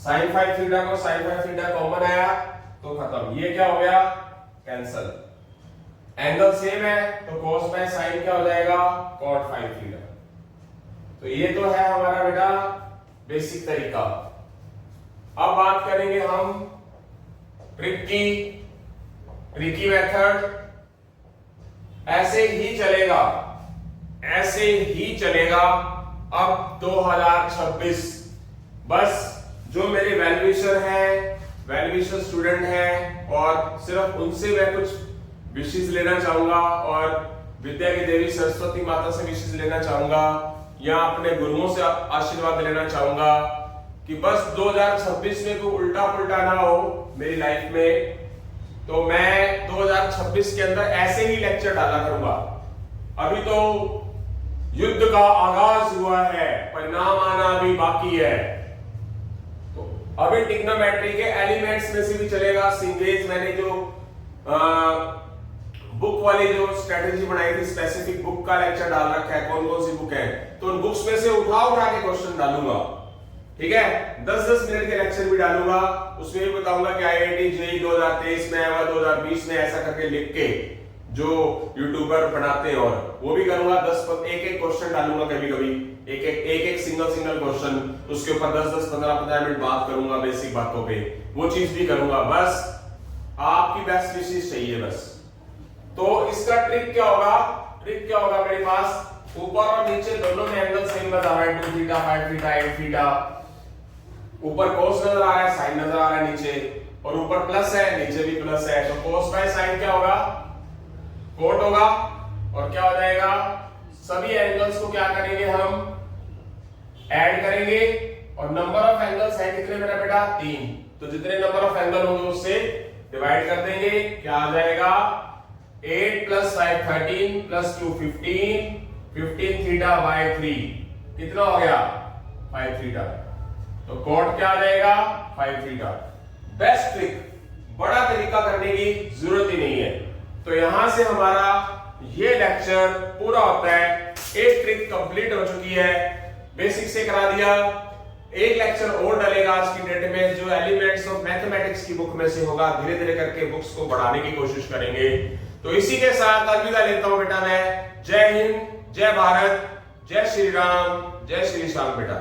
sin 5 थीटा को sin 5 थीटा कॉमन आया तो खत्म, ये क्या हो गया कैंसल। एंगल सेम है तो cos में sin क्या हो जाएगा cot 5 थीटा। तो ये तो है हमारा बेटा बेसिक तरीका। अब बात करेंगे हम ट्रिकी मेथड। ऐसे ही चलेगा, ऐसे ही चलेगा अब 2026। बस जो मेरे वेलविशर हैं, वेलविशर स्टूडेंट हैं, और सिर्फ उनसे मैं कुछ विशेष लेना चाहूंगा और विद्या की देवी सरस्वती माता से विशेष लेना चाहूंगा या अपने गुरुओं से आशीर्वाद लेना चाहूंगा कि बस 2026 में कोई उल्टा पुल्टा ना हो मेरी लाइफ में। तो मैं 2026 के अंदर ऐसे ही लेक्चर डाला करूंगा। अभी तो युद्ध का आगाज हुआ है, परिणाम आना अभी बाकी है। तो अभी ट्रिग्नोमेट्री के एलिमेंट्स में से भी चलेगा। सिंगेज मैंने जो बुक वाली जो स्ट्रेटेजी बनाई थी, स्पेसिफिक बुक का लेक्चर डाल रखा है, कौन कौन सी बुक है, तो उन बुक्स में से उठा के क्वेश्चन डालूंगा। ठीक है, 10-10 मिनट के लेक्चर भी डालूंगा। उसमें भी बताऊंगा कि आईआईटी जेईई 2023 में आया, 2020 में ऐसा करके लिख के जो यूट्यूबर बनाते हैं, और वो भी करूंगा। 1-1 क्वेश्चन डालूंगा, कभी कभी एक सिंगल क्वेश्चन, उसके ऊपर 10-10 15-15 मिनट बात करूंगा बेसिक बातों पे, वो चीज भी करूंगा। बस आपकी बेस्ट विशेष चाहिए बस। तो इसका ट्रिक क्या होगा? ट्रिक क्या होगा मेरे पास? ऊपर और नीचे दोनों में एंगल सेम बता रहा है, 2 थीटा 5 थीटा 8 थीटा। ऊपर कोस नजर आ रहा है, साइन नजर आ रहा है नीचे, और ऊपर प्लस है, नीचे भी प्लस है। तो कोस बाय साइन क्या होगा? कोट होगा। और क्या हो जाएगा? सभी एंगल्स को क्या करेंगे हम? ऐड करेंगे। और नंबर ऑफ एंगल्स है कितने मेरा बेटा? 3। तो जितने नंबर ऑफ एंगल होंगे उससे डिवाइड कर देंगे। क्या आ जाएगा? 8 + 5 13 + 2 15 15 थीटा बाय 3 कितना हो गया? 5 थीटा। तो कोट क्या आ जाएगा? 5 थीटा। बेस्ट ट्रिक, बड़ा तरीका करने की जरूरत ही नहीं है। तो यहां से हमारा ये लेक्चर पूरा होता है। एक ट्रिक कंप्लीट हो चुकी है, बेसिक से करा दिया। एक लेक्चर और डलेगा आज की डेट में, जो एलिमेंट्स ऑफ मैथमेटिक्स की बुक में से होगा। धीरे धीरे करके बुक्स को बढ़ाने की कोशिश करेंगे। तो इसी के साथ अलविदा लेता हूं बेटा मैं। जय हिंद, जय भारत, जय श्री राम, जय श्री श्याम बेटा।